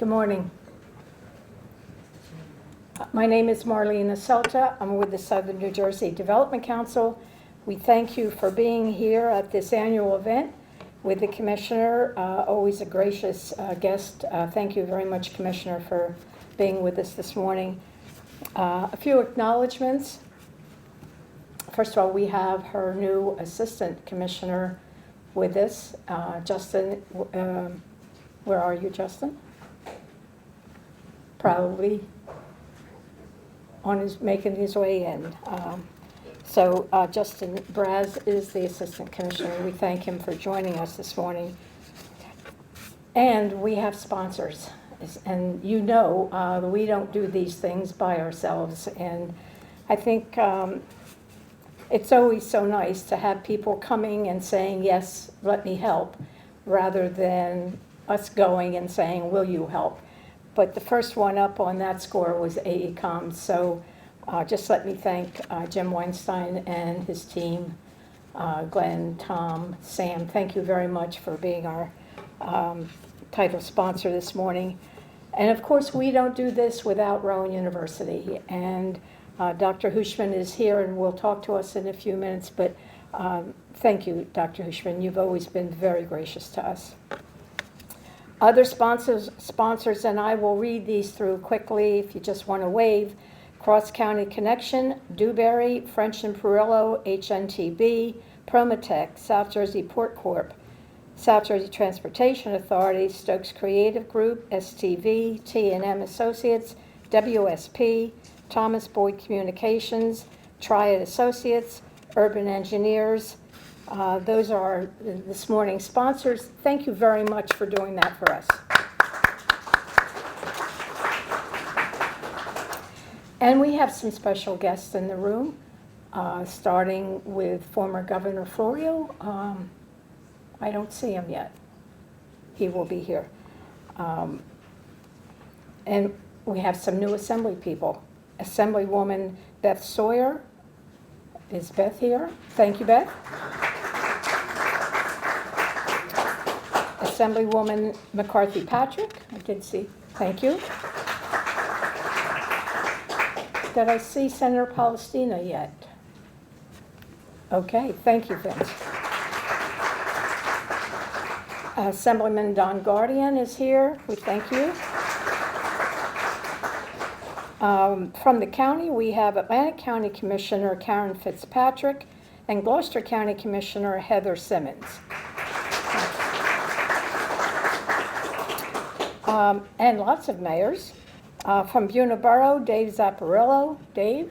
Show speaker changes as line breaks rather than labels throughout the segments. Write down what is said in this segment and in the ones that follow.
Good morning. My name is Marlene Aselta. I'm with the Southern New Jersey Development Council. We thank you for being here at this annual event with the Commissioner, always a gracious guest. Thank you very much, Commissioner, for being with us this morning. A few acknowledgements. First of all, we have her new Assistant Commissioner with us, Justin. Where are you, Justin? Probably making his way in. So Justin Braz is the Assistant Commissioner. We thank him for joining us this morning. And we have sponsors. And you know we don't do these things by ourselves. And I think it's always so nice to have people coming and saying, yes, let me help, rather than us going and saying, will you help? But the first one up on that score was AECOM. So just let me thank Jim Weinstein and his team, Glenn, Tom, Sam. Thank you very much for being our title sponsor this morning. And of course, we don't do this without Rowan University. And Dr. Hushman is here and will talk to us in a few minutes. But thank you, Dr. Hushman. You've always been very gracious to us. Other sponsors, and I will read these through quickly if you just want to wave. Cross County Connection, Dewberry, French and Perillo, HNTB, Promatech, South Jersey Port Corp, South Jersey Transportation Authority, Stokes Creative Group, STV, T&M Associates, WSP, Thomas Boyd Communications, Triad Associates, Urban Engineers. Those are this morning's sponsors. Thank you very much for doing that for us. And we have some special guests in the room, starting with former Governor Florio. I don't see him yet. He will be here. And we have some new Assembly people. Assemblywoman Beth Sawyer. Is Beth here? Thank you, Beth. Assemblywoman McCarthy Patrick. I did see. Thank you. Did I see Senator Palestina yet? Okay, thank you, Vince. Assemblyman Don Guardian is here. We thank you. From the county, we have Atlantic County Commissioner Karen Fitzpatrick and Gloucester County Commissioner Heather Simmons. And lots of mayors. From Buena Borough, Dave Zapparillo. Dave.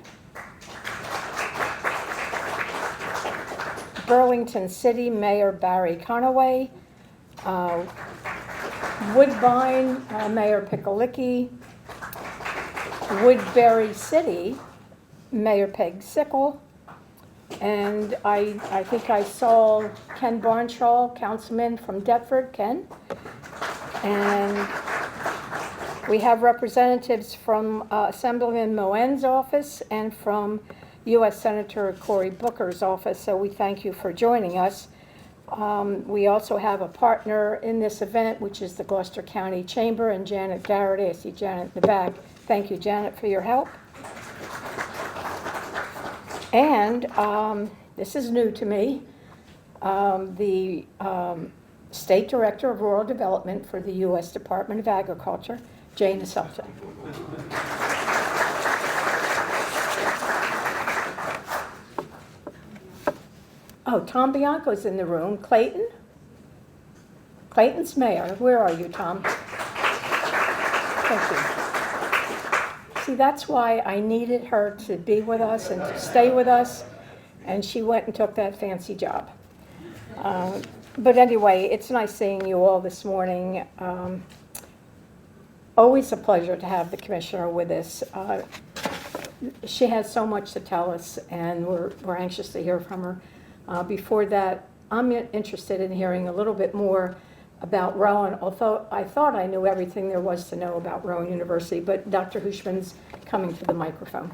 Burlington City, Mayor Barry Conaway. Woodbine, Mayor Picolicki. Woodbury City, Mayor Peg Sickle. And I think I saw Ken Barnshaw, Councilman from Deptford. Ken. And we have representatives from Assemblyman Moen's office and from U.S. Senator Cory Booker's office, so we thank you for joining us. We also have a partner in this event, which is the Gloucester County Chamber, and Janet Garrity. I see Janet in the back. Thank you, Janet, for your help. And this is new to me. The State Director of Rural Development for the U.S. Department of Agriculture, Jane Aselta. Oh, Tom Bianco's in the room. Clayton? Clayton's mayor. Where are you, Tom? Thank you. See, that's why I needed her to be with us and to stay with us, and she went and took that fancy job. But anyway, it's nice seeing you all this morning. Always a pleasure to have the commissioner with us. She has so much to tell us, and we're anxious to hear from her. Before that, I'm interested in hearing a little bit more about Rowan, although I thought I knew everything there was to know about Rowan University, but Dr. Hushman's coming to the microphone.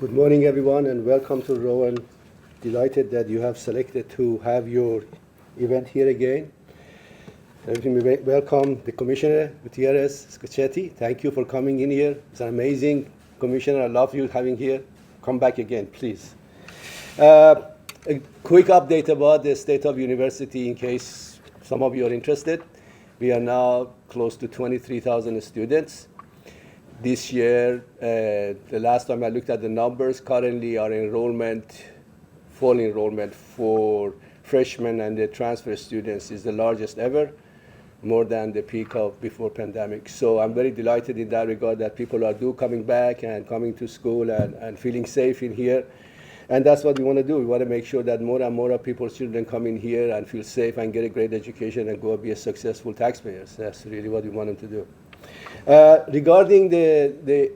Good morning, everyone, and welcome to Rowan. Delighted that you have selected to have your event here again. Let me welcome the Commissioner, Gutierrez-Scaccetti. Thank you for coming in here. It's an amazing commissioner. I love you having here. Come back again, please. A quick update about the state of university in case some of you are interested. We are now close to 23,000 students. This year, the last time I looked at the numbers, currently our fall enrollment for freshmen and the transfer students is the largest ever, more than the peak of before pandemic. So I'm very delighted in that regard that people are coming back and coming to school and feeling safe in here. And that's what we want to do. We want to make sure that more and more of people's children come in here and feel safe and get a great education and go be a successful taxpayers. That's really what we want them to do. Regarding the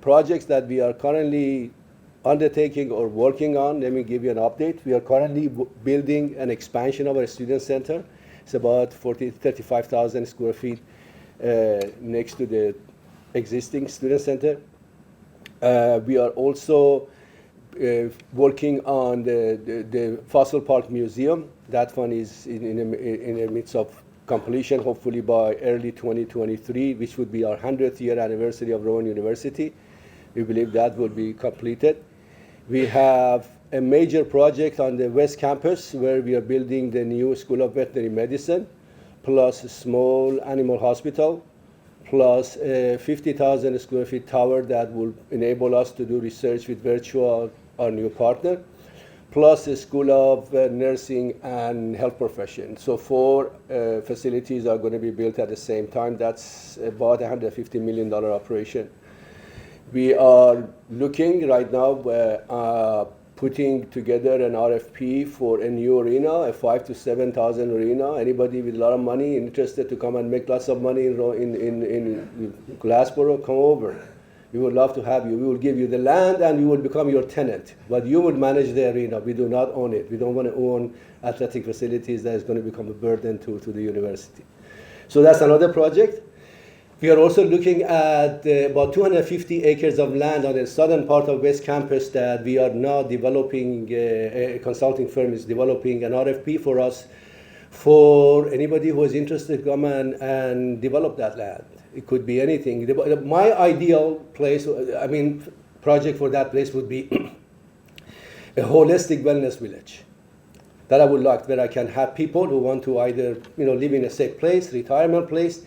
projects that we are currently undertaking or working on, let me give you an update. We are currently building an expansion of our student center. It's about 35,000 square feet next to the existing student center. We are also working on the Fossil Park Museum. That one is in the midst of completion, hopefully by early 2023, which would be our 100th year anniversary of Rowan University. We believe that will be completed. We have a major project on the West Campus where we are building the new School of Veterinary Medicine, plus a small animal hospital, plus a 50,000 square feet tower that will enable us to do research with Virtual, our new partner, plus a School of Nursing and Health Profession. So 4 facilities are going to be built at the same time. That's about $150 million operation. We are looking right now, putting together an RFP for a new arena, a 5,000 to 7,000 arena. Anybody with a lot of money interested to come and make lots of money in Glassboro, come over. We would love to have you. We will give you the land and we will become your tenant. But you will manage the arena. We do not own it. We don't want to own athletic facilities that is going to become a burden to the university. So that's another project. We are also looking at about 250 acres of land on the southern part of West Campus that we are now developing, a consulting firm is developing an RFP for us for anybody who is interested to come and develop that land. It could be anything. My ideal place, project for that place would be a holistic wellness village that I would like, where I can have people who want to either live in a safe place, retirement place,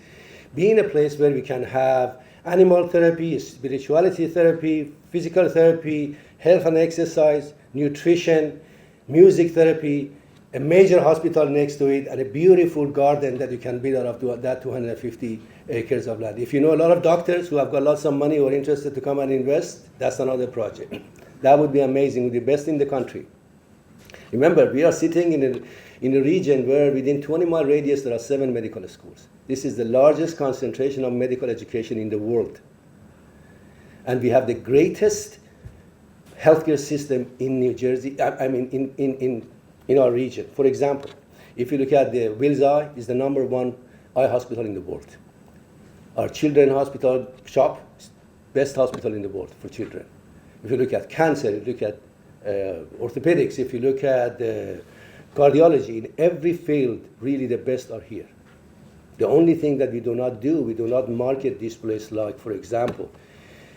be in a place where we can have animal therapy, spirituality therapy, physical therapy, health and exercise, nutrition, music therapy, a major hospital next to it, and a beautiful garden that you can build out of that 250 acres of land. If you know a lot of doctors who have got lots of money who are interested to come and invest, that's another project. That would be amazing, would be best in the country. Remember, we are sitting in a region where within 20-mile radius there are 7 medical schools. This is the largest concentration of medical education in the world. And we have the greatest healthcare system in New Jersey, in our region. For example, if you look at the Wills Eye, is the #1 eye hospital in the world. Our children's hospital, CHOP, best hospital in the world for children. If you look at cancer, if you look at orthopedics, if you look at cardiology, in every field, really the best are here. The only thing that we do not market this place like, for example,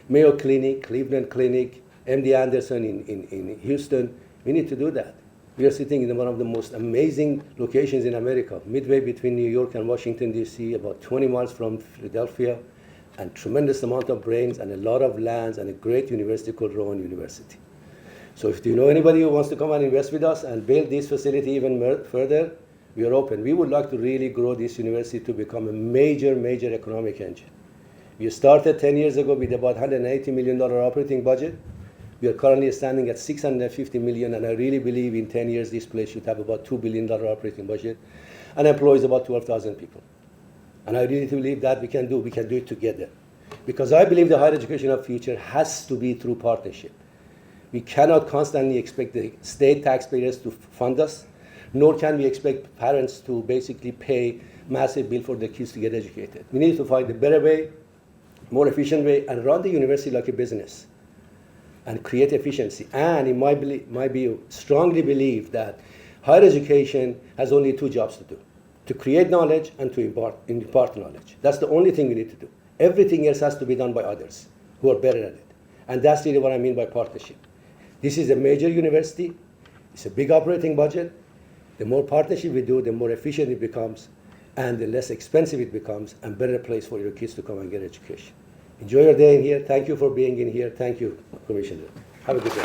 Mayo Clinic, Cleveland Clinic, MD Anderson in Houston. We need to do that. We are sitting in one of the most amazing locations in America, midway between New York and Washington, D.C., about 20 miles from Philadelphia, and tremendous amount of brains and a lot of lands and a great university called Rowan University. So if you know anybody who wants to come and invest with us and build this facility even further, we are open. We would like to really grow this university to become a major economic engine. We started 10 years ago with about $180 million operating budget. We are currently standing at $650 million, and I really believe in 10 years this place should have about $2 billion operating budget and employs about 12,000 people. And I really believe that we can do it together. Because I believe the higher education of future has to be through partnership. We cannot constantly expect the state taxpayers to fund us, nor can we expect parents to basically pay massive bill for their kids to get educated. We need to find a better way, more efficient way, and run the university like a business. and create efficiency. And it might be strongly believed that higher education has only two jobs to do: to create knowledge and to impart knowledge. That's the only thing we need to do. Everything else has to be done by others who are better at it. And that's really what I mean by partnership. This is a major university. It's a big operating budget. The more partnership we do, the more efficient it becomes, and the less expensive it becomes, and better place for your kids to come and get education. Enjoy your day in here. Thank you for being in here. Thank you, Commissioner. Have a good day.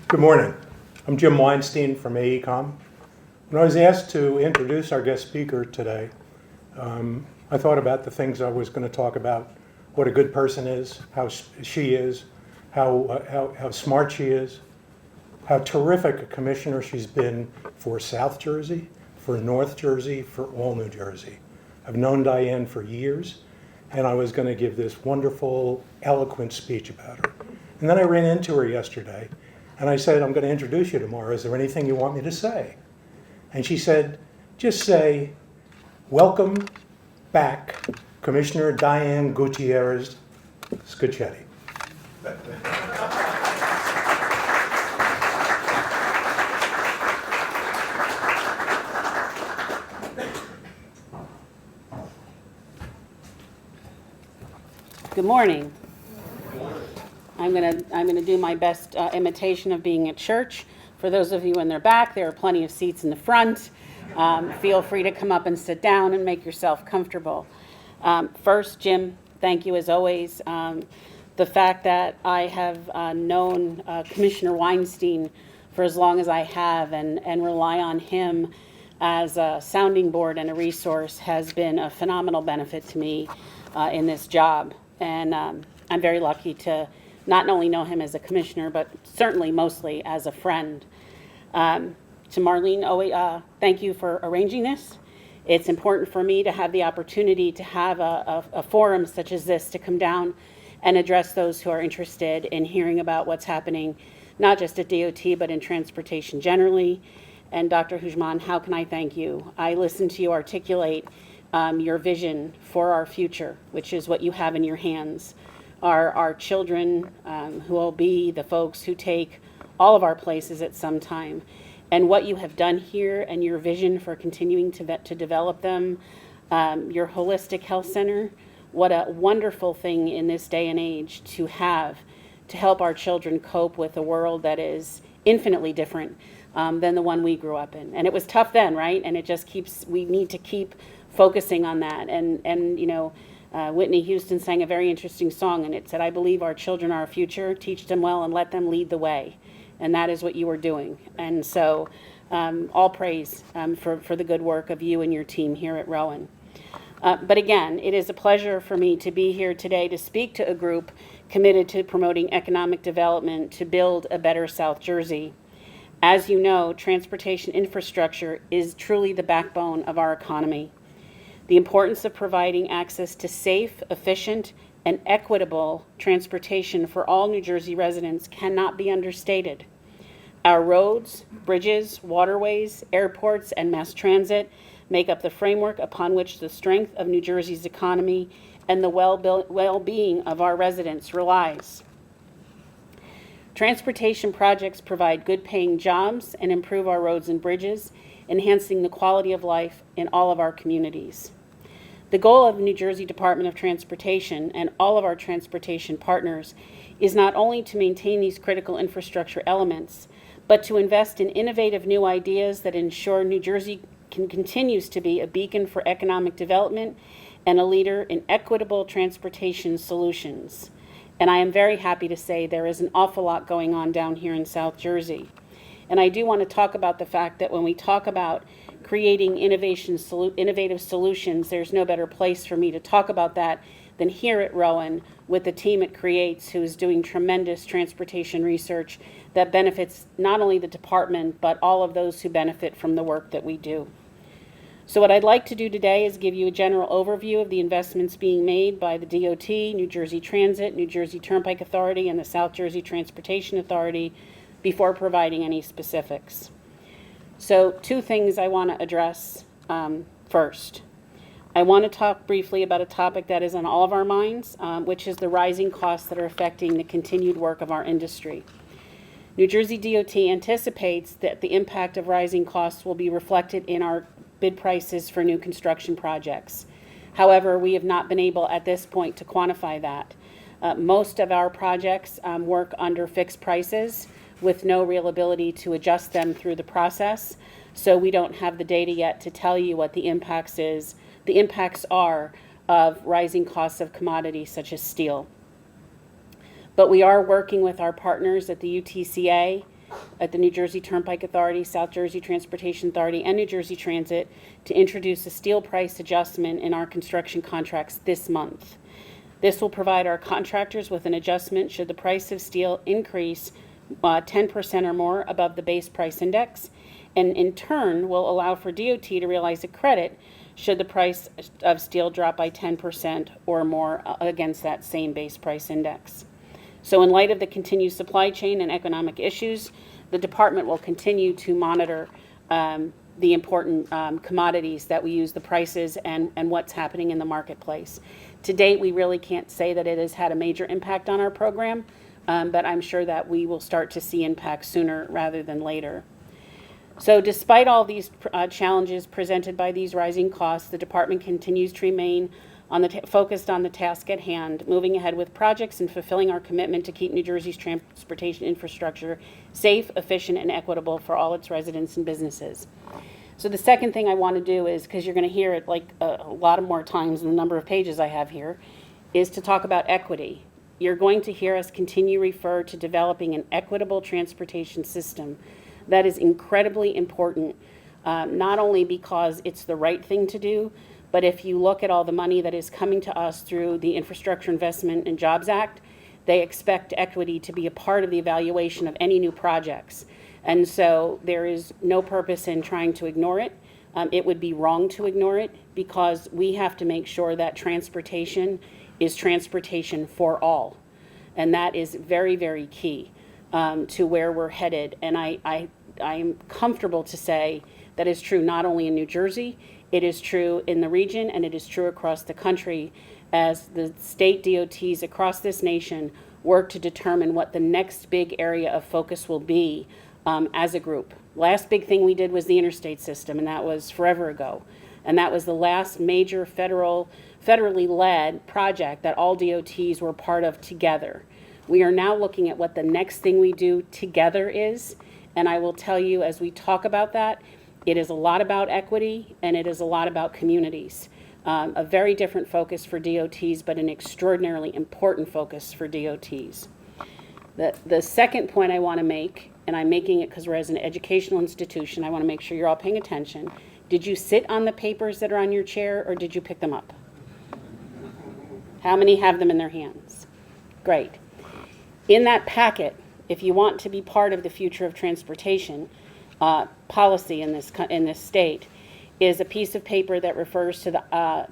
Good morning. I'm Jim Weinstein from AECOM. When I was asked to introduce our guest speaker today, I thought about the things I was going to talk about: what a good person is, how she is, how smart she is, how terrific a commissioner she's been for South Jersey, for North Jersey, for all New Jersey. I've known Diane for years, and I was going to give this wonderful, eloquent speech about her. And then I ran into her yesterday, and I said, I'm going to introduce you tomorrow. Is there anything you want me to say? And she said, just say, welcome back, Commissioner Diane Gutierrez-Scaccetti.
Good morning. I'm gonna do my best imitation of being at church. For those of you in their back, there are plenty of seats in the front. Feel free to come up and sit down and make yourself comfortable. First, Jim, thank you as always. The fact that I have known Commissioner Weinstein for as long as I have and rely on him as a sounding board and a resource has been a phenomenal benefit to me in this job. And I'm very lucky to not only know him as a commissioner, but certainly mostly as a friend. To Marlene, thank you for arranging this. It's important for me to have the opportunity to have a forum such as this to come down and address those who are interested in hearing about what's happening, not just at DOT, but in transportation generally. And Dr. Hujman, how can I thank you? I listened to you articulate your vision for our future, which is what you have in your hands. Our children who will be the folks who take all of our places at some time. And what you have done here and your vision for continuing to develop them, your holistic health center, what a wonderful thing in this day and age to have to help our children cope with a world that is infinitely different than the one we grew up in. And it was tough then, right? And it just we need to keep focusing on that. And you know, Whitney Houston sang a very interesting song, and it said, I believe our children are our future, teach them well and let them lead the way. And that is what you are doing. And so all praise for the good work of you and your team here at Rowan. But again, it is a pleasure for me to be here today to speak to a group committed to promoting economic development to build a better South Jersey. As you know, transportation infrastructure is truly the backbone of our economy. The importance of providing access to safe, efficient, and equitable transportation for all New Jersey residents cannot be understated. Our roads, bridges, waterways, airports, and mass transit make up the framework upon which the strength of New Jersey's economy and the well-being of our residents relies. Transportation projects provide good-paying jobs and improve our roads and bridges, enhancing the quality of life in all of our communities. The goal of the New Jersey Department of Transportation and all of our transportation partners is not only to maintain these critical infrastructure elements, but to invest in innovative new ideas that ensure New Jersey continues to be a beacon for economic development and a leader in equitable transportation solutions. And I am very happy to say there is an awful lot going on down here in South Jersey. And I do want to talk about the fact that when we talk about creating innovative solutions, there's no better place for me to talk about that than here at Rowan with the team at Creates, who is doing tremendous transportation research that benefits not only the department, but all of those who benefit from the work that we do. So what I'd like to do today is give you a general overview of the investments being made by the DOT, New Jersey Transit, New Jersey Turnpike Authority, and the South Jersey Transportation Authority before providing any specifics. So 2 things I want to address first. I want to talk briefly about a topic that is on all of our minds, which is the rising costs that are affecting the continued work of our industry. New Jersey DOT anticipates that the impact of rising costs will be reflected in our bid prices for new construction projects. However, we have not been able at this point to quantify that. Most of our projects work under fixed prices with no real ability to adjust them through the process. So we don't have the data yet to tell you what the impacts are of rising costs of commodities such as steel. But we are working with our partners at the UTCA, at the New Jersey Turnpike Authority, South Jersey Transportation Authority, and New Jersey Transit to introduce a steel price adjustment in our construction contracts this month. This will provide our contractors with an adjustment should the price of steel increase 10% or more above the base price index, and in turn will allow for DOT to realize a credit should the price of steel drop by 10% or more against that same base price index. So in light of the continued supply chain and economic issues, the department will continue to monitor the important commodities that we use, the prices, and what's happening in the marketplace. To date, we really can't say that it has had a major impact on our program, but I'm sure that we will start to see impact sooner rather than later. So despite all these challenges presented by these rising costs, the department continues to remain focused on the task at hand, moving ahead with projects and fulfilling our commitment to keep New Jersey's transportation infrastructure safe, efficient, and equitable for all its residents and businesses. So the second thing I want to do is, because you're going to hear it like a lot of more times than the number of pages I have here, is to talk about equity. You're going to hear us continue refer to developing an equitable transportation system. That is incredibly important, not only because it's the right thing to do, but if you look at all the money that is coming to us through the Infrastructure Investment and Jobs Act, they expect equity to be a part of the evaluation of any new projects. And so there is no purpose in trying to ignore it. It would be wrong to ignore it because we have to make sure that transportation is transportation for all. And that is very, very key to where we're headed. And I'm comfortable to say that is true not only in New Jersey, it is true in the region, and it is true across the country as the state DOTs across this nation work to determine what the next big area of focus will be as a group. Last big thing we did was the interstate system, and that was forever ago. And that was the last major federally led project that all DOTs were part of together. We are now looking at what the next thing we do together is, and I will tell you as we talk about that, it is a lot about equity, and it is a lot about communities. A very different focus for DOTs, but an extraordinarily important focus for DOTs. The second point I want to make, and I'm making it because we're as an educational institution, I want to make sure you're all paying attention. Did you sit on the papers that are on your chair, or did you pick them up? How many have them in their hands? Great. In that packet, if you want to be part of the future of transportation, policy in this state is a piece of paper that refers to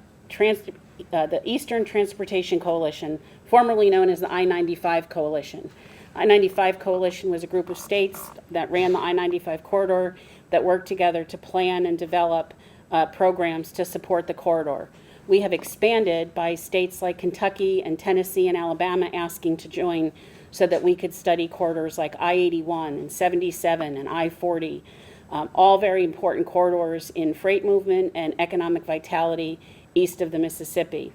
the Eastern Transportation Coalition, formerly known as the I-95 Coalition. I-95 Coalition was a group of states that ran the I-95 corridor that worked together to plan and develop programs to support the corridor. We have expanded by states like Kentucky and Tennessee and Alabama asking to join so that we could study corridors like I-81 and 77 and I-40, all very important corridors in freight movement and economic vitality east of the Mississippi.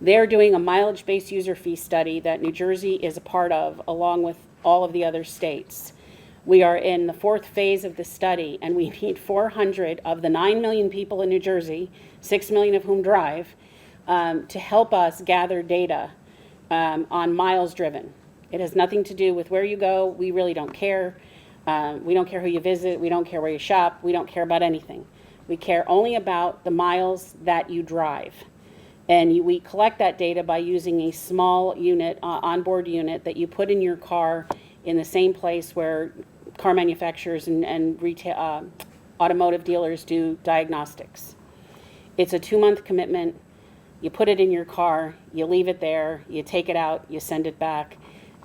They're doing a mileage-based user fee study that New Jersey is a part of, along with all of the other states. We are in the 4th phase of the study, and we need 400 of the 9 million people in New Jersey, 6 million of whom drive, to help us gather data on miles driven. It has nothing to do with where you go. We really don't care. We don't care who you visit. We don't care where you shop. We don't care about anything. We care only about the miles that you drive. And we collect that data by using a small unit, onboard unit, that you put in your car in the same place where car manufacturers and retail, automotive dealers do diagnostics. It's a 2-month commitment. You put it in your car, you leave it there, you take it out, you send it back.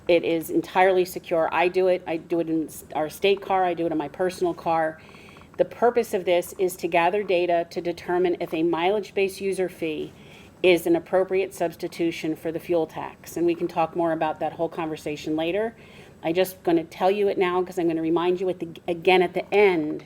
It is entirely secure. I do it in our state car, I do it in my personal car. The purpose of this is to gather data to determine if a mileage-based user fee is an appropriate substitution for the fuel tax. And we can talk more about that whole conversation later. I'm just going to tell you it now because I'm going to remind you again at the end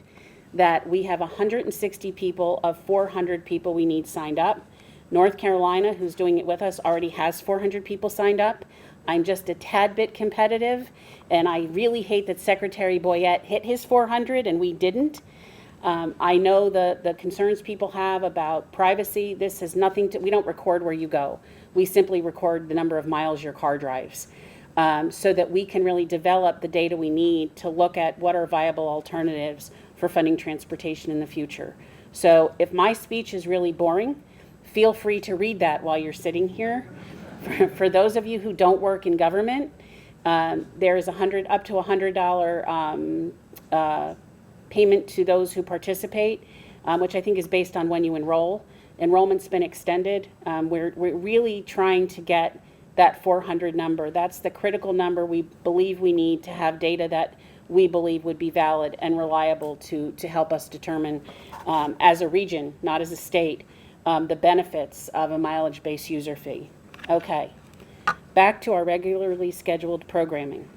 that we have 160 people of 400 people we need signed up. North Carolina, who's doing it with us, already has 400 people signed up. I'm just a tad bit competitive, and I really hate that Secretary Boyette hit his 400 and we didn't. I know the concerns people have about privacy. This has nothing to, we don't record where you go. We simply record the number of miles your car drives, so that we can really develop the data we need to look at what are viable alternatives for funding transportation in the future. So if my speech is really boring, feel free to read that while you're sitting here. For those of you who don't work in government, there is up to $100 payment to those who participate, which I think is based on when you enroll. Enrollment's been extended. We're really trying to get that 400 number. That's the critical number we believe we need to have data that we believe would be valid and reliable to help us determine, as a region, not as a state, the benefits of a mileage-based user fee. Okay, back to our regularly scheduled programming.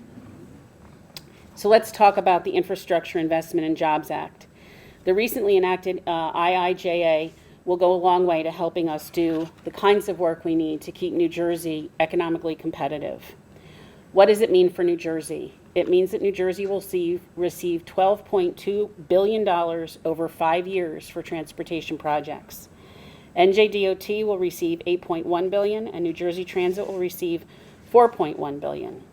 So let's talk about the Infrastructure Investment and Jobs Act. The recently enacted IIJA will go a long way to helping us do the kinds of work we need to keep New Jersey economically competitive. What does it mean for New Jersey? It means that New Jersey will receive $12.2 billion over 5 years for transportation projects. NJDOT will receive $8.1 billion, and New Jersey Transit will receive $4.1 billion.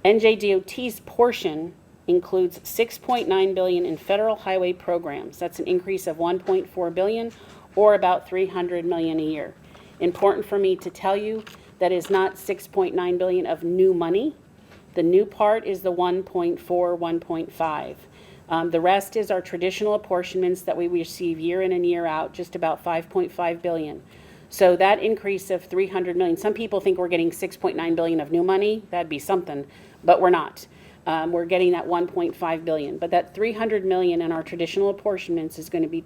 NJDOT's portion includes $6.9 billion in federal highway programs. That's an increase of $1.4 billion, or about $300 million a year. Important for me to tell you that is not $6.9 billion of new money. The new part is the 1.4, 1.5. The rest is our traditional apportionments that we receive year in and year out, just about $5.5 billion. So that increase of $300 million, some people think we're getting $6.9 billion of new money. That'd be something, but we're not. We're getting that $1.5 billion. But that $300 million in our traditional apportionments is going to be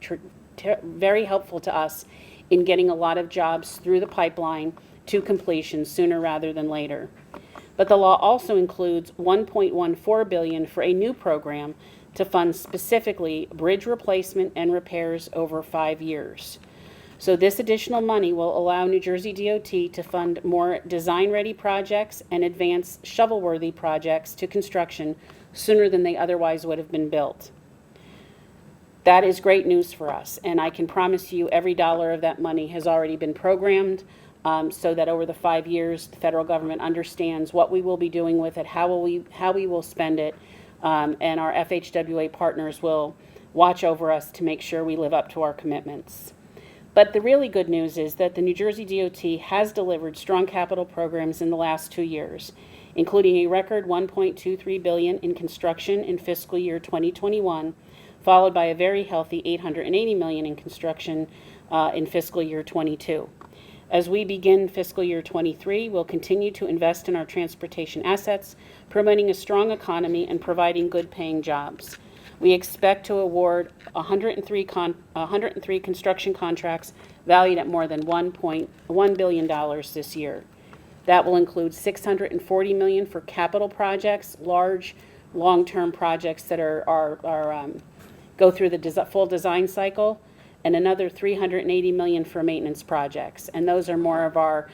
very helpful to us in getting a lot of jobs through the pipeline to completion sooner rather than later. But the law also includes $1.14 billion for a new program to fund specifically bridge replacement and repairs over 5 years. So this additional money will allow New Jersey DOT to fund more design-ready projects and advance shovel-worthy projects to construction sooner than they otherwise would have been built. That is great news for us, and I can promise you every dollar of that money has already been programmed, so that over the 5 years, the federal government understands what we will be doing with it, how we will spend it, and our FHWA partners will watch over us to make sure we live up to our commitments. But the really good news is that the New Jersey DOT has delivered strong capital programs in the last 2 years, including a record $1.23 billion in construction in fiscal year 2021, followed by a very healthy $880 million in construction in fiscal year 22. As we begin fiscal year 23, we'll continue to invest in our transportation assets, promoting a strong economy and providing good-paying jobs. We expect to award 103 construction contracts valued at more than $1.1 billion this year. That will include $640 million for capital projects, large, long-term projects that go through the full design cycle, and another $380 million for maintenance projects. And those are more of our,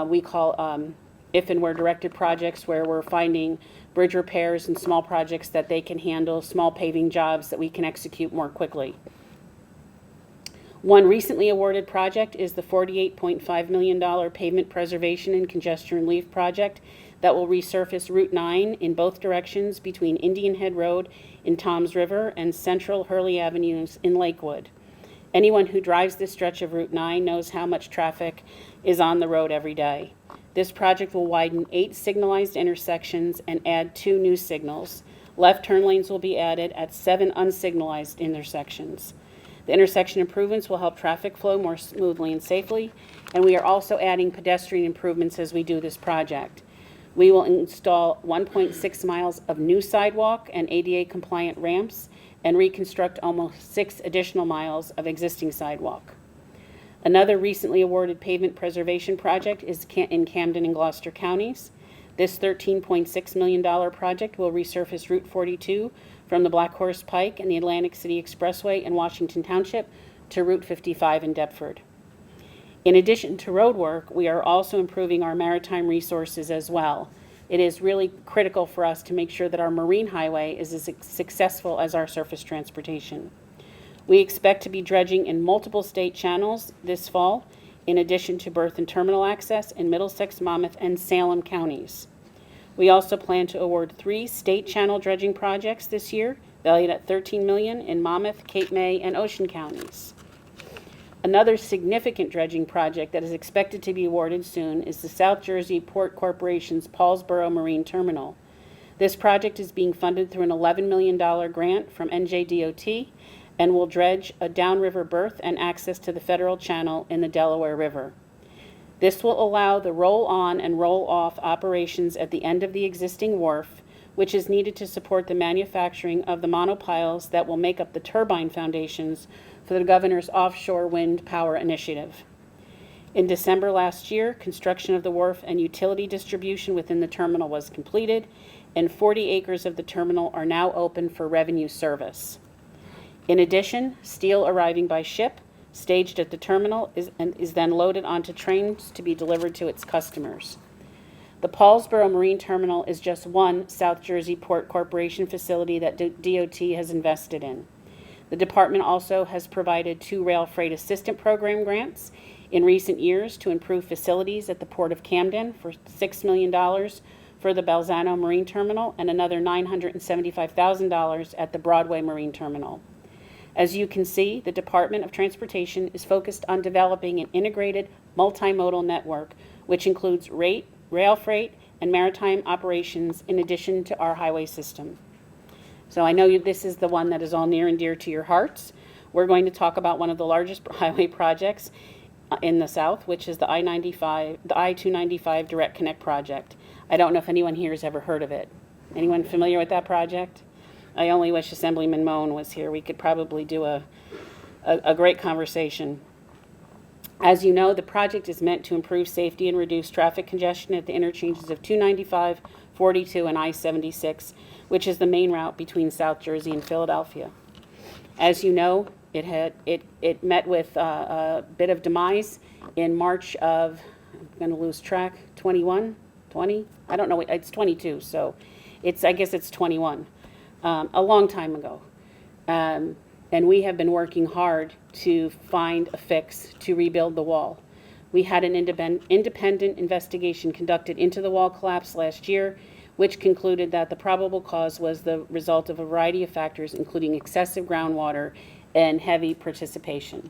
we call if and where directed projects, where we're finding bridge repairs and small projects that they can handle, small paving jobs that we can execute more quickly. One recently awarded project is the $48.5 million pavement preservation and congestion relief project that will resurface Route 9 in both directions between Indian Head Road in Toms River and Central Hurley Avenues in Lakewood. Anyone who drives this stretch of Route 9 knows how much traffic is on the road every day. This project will widen 8 signalized intersections and add 2 new signals. Left turn lanes will be added at 7 unsignalized intersections. The intersection improvements will help traffic flow more smoothly and safely, and we are also adding pedestrian improvements as we do this project. We will install 1.6 miles of new sidewalk and ADA-compliant ramps and reconstruct almost 6 additional miles of existing sidewalk. Another recently awarded pavement preservation project is in Camden and Gloucester counties. This $13.6 million project will resurface Route 42 from the Black Horse Pike and the Atlantic City Expressway in Washington Township to Route 55 in Deptford. In addition to road work, we are also improving our maritime resources as well. It is really critical for us to make sure that our marine highway is as successful as our surface transportation. We expect to be dredging in multiple state channels this fall, in addition to berth and terminal access in Middlesex, Monmouth, and Salem counties. We also plan to award 3 state channel dredging projects this year, valued at $13 million in Monmouth, Cape May, and Ocean counties. Another significant dredging project that is expected to be awarded soon is the South Jersey Port Corporation's Paulsboro Marine Terminal. This project is being funded through an $11 million grant from NJDOT and will dredge a downriver berth and access to the federal channel in the Delaware River. This will allow the roll-on and roll-off operations at the end of the existing wharf, which is needed to support the manufacturing of the monopiles that will make up the turbine foundations for the governor's offshore wind power initiative. In December last year, construction of the wharf and utility distribution within the terminal was completed, and 40 acres of the terminal are now open for revenue service. In addition, steel arriving by ship, staged at the terminal, is then loaded onto trains to be delivered to its customers. The Paulsboro Marine Terminal is just one South Jersey Port Corporation facility that DOT has invested in. The department also has provided 2 Rail Freight Assistant Program grants in recent years to improve facilities at the Port of Camden for $6 million for the Balzano Marine Terminal and another $975,000 at the Broadway Marine Terminal. As you can see, the Department of Transportation is focused on developing an integrated multimodal network, which includes rail freight, and maritime operations in addition to our highway system. So I know this is the one that is all near and dear to your hearts. We're going to talk about one of the largest highway projects in the South, which is the I-295 Direct Connect project. I don't know if anyone here has ever heard of it. Anyone familiar with that project? I only wish Assemblyman Moan was here. We could probably do a great conversation. As you know, the project is meant to improve safety and reduce traffic congestion at the interchanges of 295, 42, and I-76, which is the main route between South Jersey and Philadelphia. As you know, it met with a bit of demise in March of, I'm going to lose track, 21, 20? I don't know, it's 22, so I guess it's 21, a long time ago. And we have been working hard to find a fix to rebuild the wall. We had an independent investigation conducted into the wall collapse last year, which concluded that the probable cause was the result of a variety of factors, including excessive groundwater and heavy precipitation.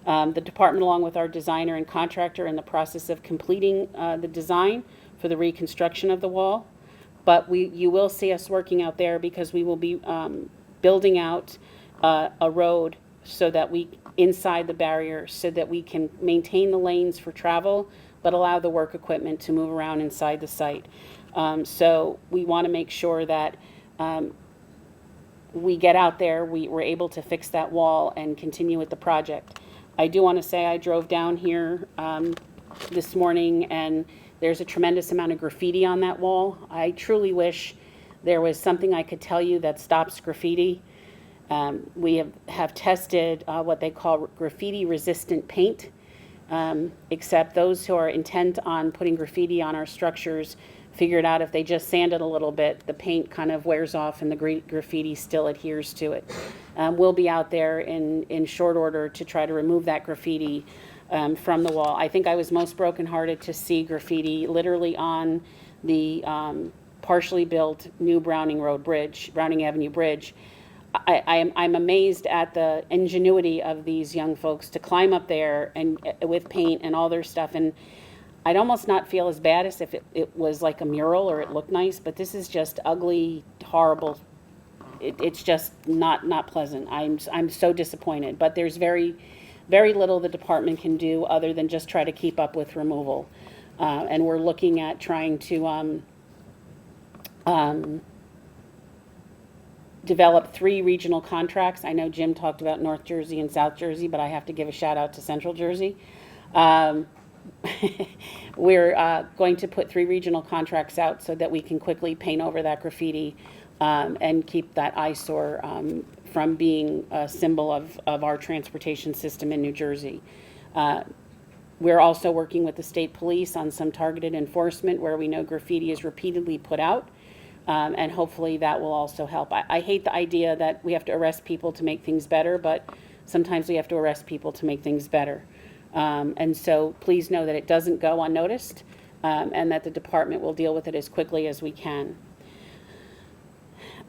The department, along with our designer and contractor, are in the process of completing the design for the reconstruction of the wall. But you will see us working out there because we will be building out a road so that inside the barrier so that we can maintain the lanes for travel, but allow the work equipment to move around inside the site. So we want to make sure that we get out there, we're able to fix that wall and continue with the project. I do want to say I drove down here this morning and there's a tremendous amount of graffiti on that wall. I truly wish there was something I could tell you that stops graffiti. We have tested what they call graffiti-resistant paint, except those who are intent on putting graffiti on our structures figured out if they just sand it a little bit, the paint kind of wears off and the graffiti still adheres to it. We'll be out there in short order to try to remove that graffiti from the wall. I think I was most brokenhearted to see graffiti literally on the partially built new Browning Avenue Bridge. I'm amazed at the ingenuity of these young folks to climb up there and with paint and all their stuff. And I'd almost not feel as bad as if it was like a mural or it looked nice, but this is just ugly, horrible. It's just not pleasant. I'm so disappointed. But there's very, very little the department can do other than just try to keep up with removal. And we're looking at trying to develop 3 regional contracts. I know Jim talked about North Jersey and South Jersey, but I have to give a shout out to Central Jersey. We're going to put 3 regional contracts out so that we can quickly paint over that graffiti and keep that eyesore from being a symbol of our transportation system in New Jersey. We're also working with the state police on some targeted enforcement where we know graffiti is repeatedly put out, and hopefully that will also help. I hate the idea that we have to arrest people to make things better, but sometimes we have to arrest people to make things better. And so please know that it doesn't go unnoticed, and that the department will deal with it as quickly as we can.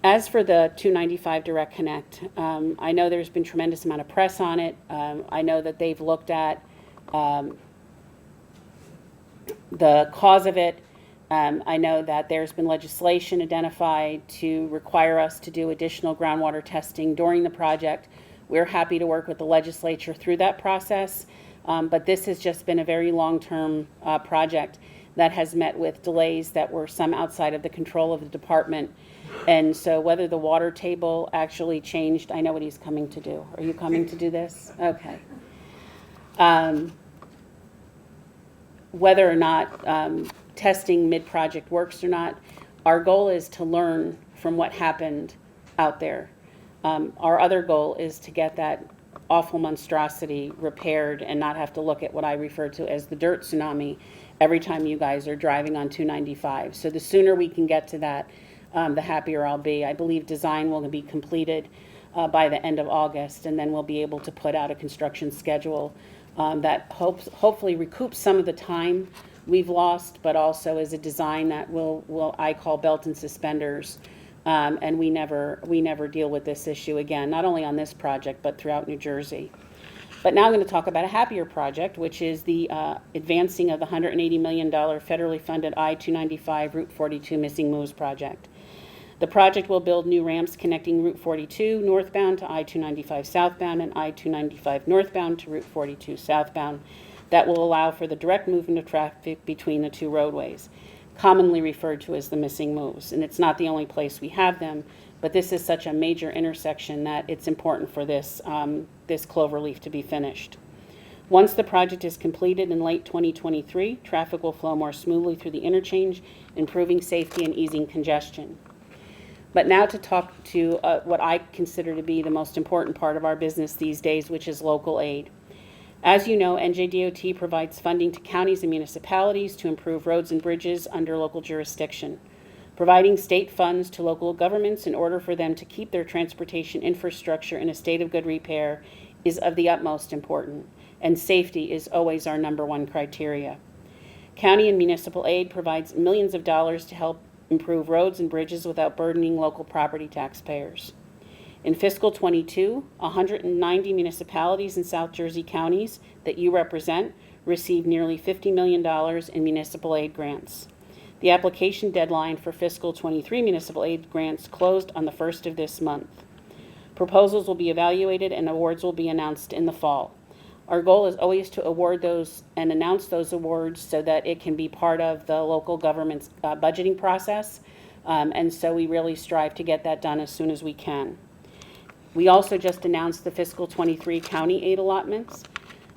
As for the 295 Direct Connect, I know there's been tremendous amount of press on it. I know that they've looked at the cause of it. I know that there's been legislation identified to require us to do additional groundwater testing during the project. We're happy to work with the legislature through that process, but this has just been a very long-term project that has met with delays that were some outside of the control of the department. And so whether the water table actually changed, I know what he's coming to do. Are you coming to do this? Okay. Whether or not testing mid-project works or not, our goal is to learn from what happened out there. Our other goal is to get that awful monstrosity repaired and not have to look at what I refer to as the dirt tsunami every time you guys are driving on 295. So the sooner we can get to that, the happier I'll be. I believe design will be completed by the end of August, and then we'll be able to put out a construction schedule that hopefully recoups some of the time we've lost, but also is a design that will I call belt and suspenders, and we never deal with this issue again, not only on this project, but throughout New Jersey. But now I'm going to talk about a happier project, which is the advancing of the $180 million federally funded I-295 Route 42 Missing Moves project. The project will build new ramps connecting Route 42 northbound to I-295 southbound and I-295 northbound to Route 42 southbound that will allow for the direct movement of traffic between the 2 roadways, commonly referred to as the missing moves. And it's not the only place we have them, but this is such a major intersection that it's important for this cloverleaf to be finished. Once the project is completed in late 2023, traffic will flow more smoothly through the interchange, improving safety and easing congestion. But now to talk to what I consider to be the most important part of our business these days, which is local aid. As you know, NJDOT provides funding to counties and municipalities to improve roads and bridges under local jurisdiction. Providing state funds to local governments in order for them to keep their transportation infrastructure in a state of good repair is of the utmost importance, and safety is always our #1 criteria. County and municipal aid provides millions of dollars to help improve roads and bridges without burdening local property taxpayers. In fiscal 22, 190 municipalities in South Jersey counties that you represent received nearly $50 million in municipal aid grants. The application deadline for fiscal 23 municipal aid grants closed on the 1st of this month. Proposals will be evaluated and awards will be announced in the fall. Our goal is always to award those and announce those awards so that it can be part of the local government's budgeting process, and so we really strive to get that done as soon as we can. We also just announced the fiscal 23 county aid allotments.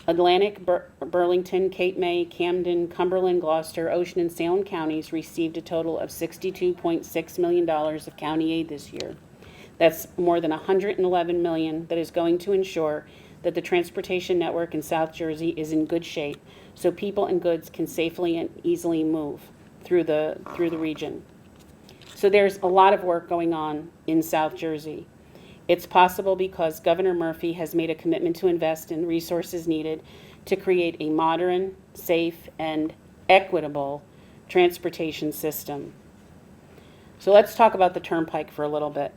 Atlantic, Burlington, Cape May, Camden, Cumberland, Gloucester, Ocean, and Salem counties received a total of $62.6 million of county aid this year. That's more than $111 million that is going to ensure that the transportation network in South Jersey is in good shape so people and goods can safely and easily move through the region. So there's a lot of work going on in South Jersey. It's possible because Governor Murphy has made a commitment to invest in resources needed to create a modern, safe, and equitable transportation system. So let's talk about the Turnpike for a little bit.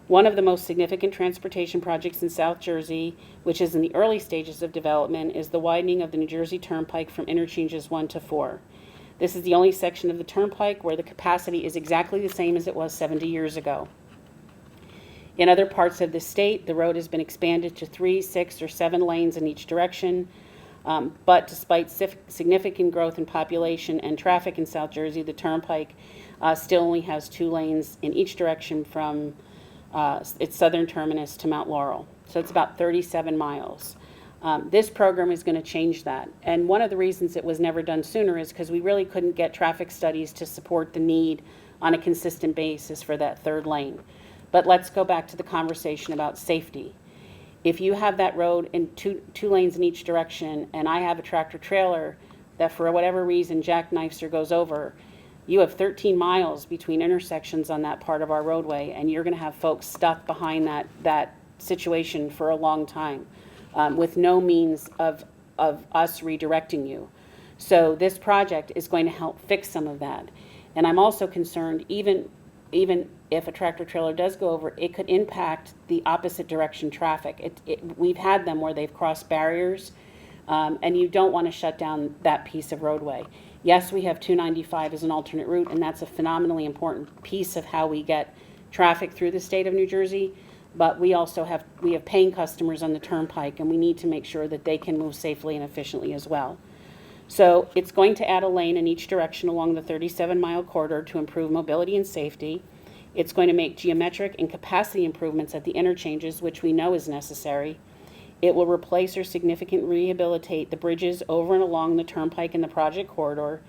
One of the most significant transportation projects in South Jersey, which is in the early stages of development, is the widening of the New Jersey Turnpike from interchanges 1 to 4. This is the only section of the Turnpike where the capacity is exactly the same as it was 70 years ago. In other parts of the state, the road has been expanded to 3, 6, or 7 lanes in each direction. But despite significant growth in population and traffic in South Jersey, the Turnpike still only has 2 lanes in each direction from its southern terminus to Mount Laurel. So it's about 37 miles. This program is going to change that. And one of the reasons it was never done sooner is because we really couldn't get traffic studies to support the need on a consistent basis for that 3rd lane. But let's go back to the conversation about safety. If you have that road in two lanes in each direction, and I have a tractor trailer that for whatever reason jackknifes or goes over, you have 13 miles between intersections on that part of our roadway, and you're going to have folks stuck behind that situation for a long time, with no means of us redirecting you. So this project is going to help fix some of that. And I'm also concerned, even if a tractor trailer does go over, it could impact the opposite direction traffic. We've had them where they've crossed barriers, and you don't want to shut down that piece of roadway. Yes, we have 295 as an alternate route, and that's a phenomenally important piece of how we get traffic through the state of New Jersey, but we also have paying customers on the Turnpike, and we need to make sure that they can move safely and efficiently as well. So it's going to add a lane in each direction along the 37-mile corridor to improve mobility and safety. It's going to make geometric and capacity improvements at the interchanges, which we know is necessary. It will replace or significantly rehabilitate the bridges over and along the Turnpike and the project corridor.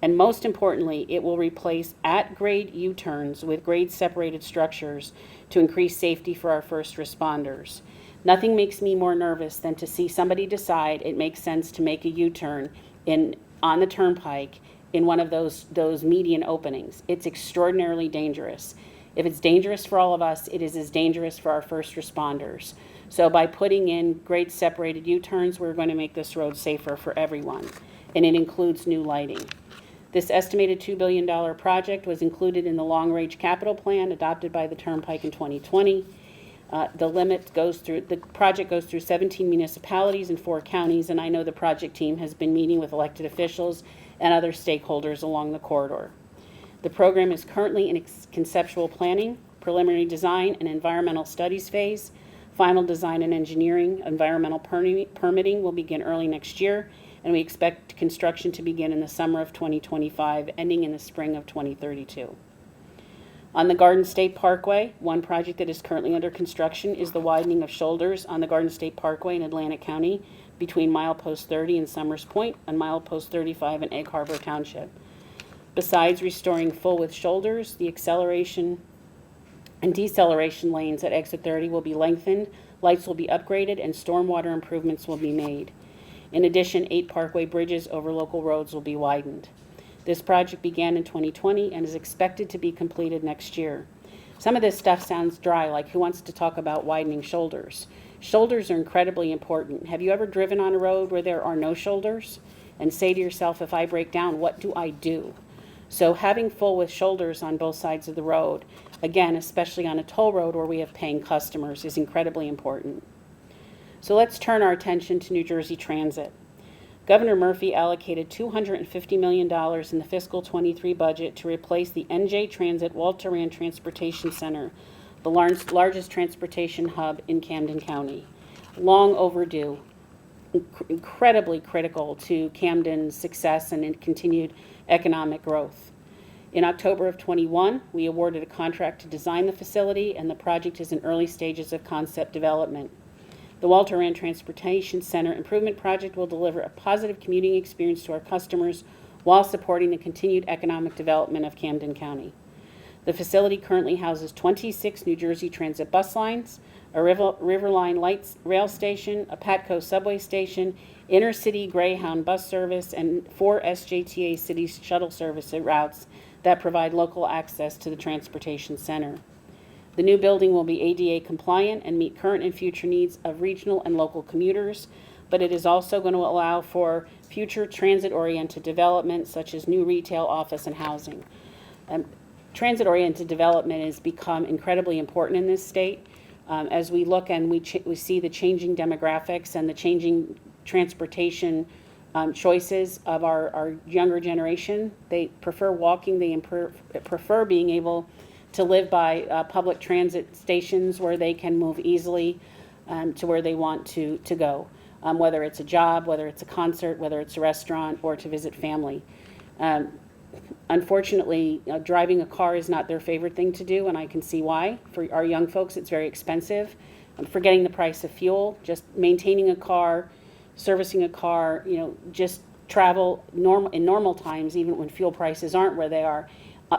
And most importantly, it will replace at-grade U-turns with grade-separated structures to increase safety for our first responders. Nothing makes me more nervous than to see somebody decide it makes sense to make a U-turn on the Turnpike in one of those median openings. It's extraordinarily dangerous. If it's dangerous for all of us, it is as dangerous for our first responders. So by putting in grade separated U-turns, we're going to make this road safer for everyone, and it includes new lighting. This estimated $2 billion project was included in the long-range capital plan adopted by the Turnpike in 2020. The project goes through 17 municipalities and 4 counties, and I know the project team has been meeting with elected officials and other stakeholders along the corridor. The program is currently in its conceptual planning, preliminary design, and environmental studies phase. Final design and engineering, environmental permitting will begin early next year, and we expect construction to begin in the summer of 2025, ending in the spring of 2032. On the Garden State Parkway, one project that is currently under construction is the widening of shoulders on the Garden State Parkway in Atlantic County between milepost 30 and Summers Point and milepost 35 in Egg Harbor Township. Besides restoring full-width shoulders, the acceleration and deceleration lanes at exit 30 will be lengthened, lights will be upgraded, and stormwater improvements will be made. In addition, 8 parkway bridges over local roads will be widened. This project began in 2020 and is expected to be completed next year. Some of this stuff sounds dry, like who wants to talk about widening shoulders? Shoulders are incredibly important. Have you ever driven on a road where there are no shoulders? And say to yourself, if I break down, what do I do? So having full-width shoulders on both sides of the road, again, especially on a toll road where we have paying customers, is incredibly important. So let's turn our attention to New Jersey Transit. Governor Murphy allocated $250 million in the fiscal 23 budget to replace the NJ Transit Walter Rand Transportation Center, the largest transportation hub in Camden County. Long overdue, incredibly critical to Camden's success and continued economic growth. In October of 21, we awarded a contract to design the facility, and the project is in early stages of concept development. The Walter Rand Transportation Center Improvement Project will deliver a positive commuting experience to our customers while supporting the continued economic development of Camden County. The facility currently houses 26 New Jersey Transit bus lines, a Riverline Light rail station, a Patco subway station, intercity Greyhound bus service, and 4 SJTA city shuttle service routes that provide local access to the transportation center. The new building will be ADA compliant and meet current and future needs of regional and local commuters, but it is also going to allow for future transit-oriented development such as new retail, office, and housing. Transit-oriented development has become incredibly important in this state. As we look and we see the changing demographics and the changing transportation choices of our younger generation. They prefer walking, they prefer being able to live by public transit stations where they can move easily to where they want to go. whether it's a job, whether it's a concert, whether it's a restaurant, or to visit family. Unfortunately, driving a car is not their favorite thing to do, and I can see why. For our young folks, it's very expensive. Forgetting the price of fuel, just maintaining a car, servicing a car, just travel in normal times, even when fuel prices aren't where they are.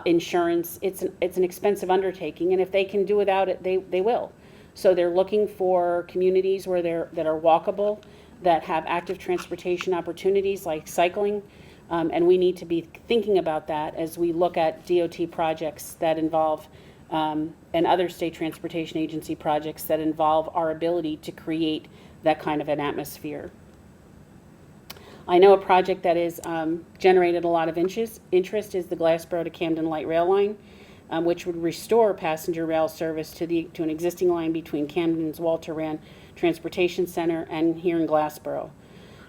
Insurance, it's an expensive undertaking, and if they can do without it, they will. So they're looking for communities that are walkable, that have active transportation opportunities like cycling, and we need to be thinking about that as we look at DOT projects that involve, and other state transportation agency projects that involve our ability to create that kind of an atmosphere. I know a project that has generated a lot of interest is the Glassboro to Camden Light Rail Line, which would restore passenger rail service to an existing line between Camden's Walter Rand Transportation Center and here in Glassboro.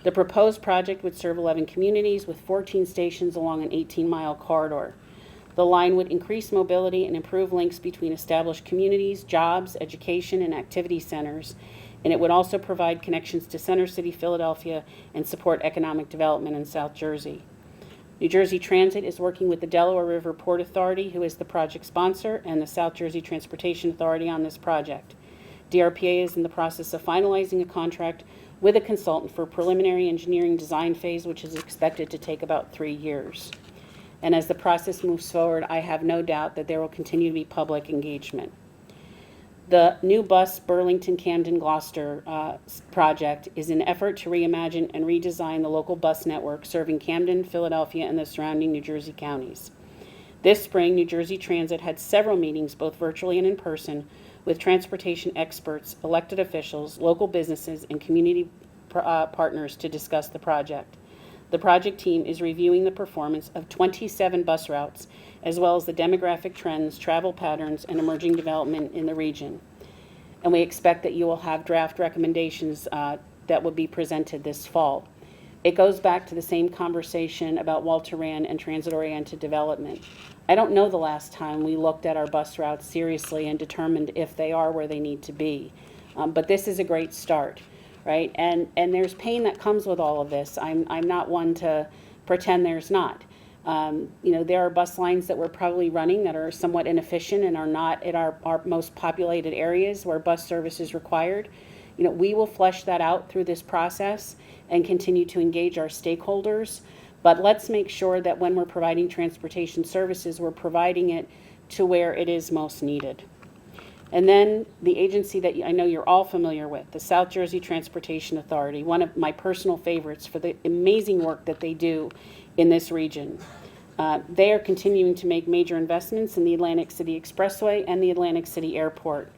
The proposed project would serve 11 communities with 14 stations along an 18-mile corridor. The line would increase mobility and improve links between established communities, jobs, education, and activity centers, and it would also provide connections to Center City, Philadelphia, and support economic development in South Jersey. New Jersey Transit is working with the Delaware River Port Authority, who is the project sponsor, and the South Jersey Transportation Authority on this project. DRPA is in the process of finalizing a contract with a consultant for preliminary engineering design phase, which is expected to take about 3 years. And as the process moves forward, I have no doubt that there will continue to be public engagement. The new bus Burlington-Camden-Gloucester project is an effort to reimagine and redesign the local bus network serving Camden, Philadelphia, and the surrounding New Jersey counties. This spring, New Jersey Transit had several meetings, both virtually and in person, with transportation experts, elected officials, local businesses, and community partners to discuss the project. The project team is reviewing the performance of 27 bus routes, as well as the demographic trends, travel patterns, and emerging development in the region. And we expect that you will have draft recommendations that will be presented this fall. It goes back to the same conversation about Walter Rand and transit-oriented development. I don't know the last time we looked at our bus routes seriously and determined if they are where they need to be. But this is a great start, right? And there's pain that comes with all of this. I'm not one to pretend there's not. There are bus lines that we're probably running that are somewhat inefficient and are not at our most populated areas where bus service is required. We will flesh that out through this process and continue to engage our stakeholders. But let's make sure that when we're providing transportation services, we're providing it to where it is most needed. And then the agency that I know you're all familiar with, the South Jersey Transportation Authority, one of my personal favorites for the amazing work that they do in this region. They are continuing to make major investments in the Atlantic City Expressway and the Atlantic City Airport.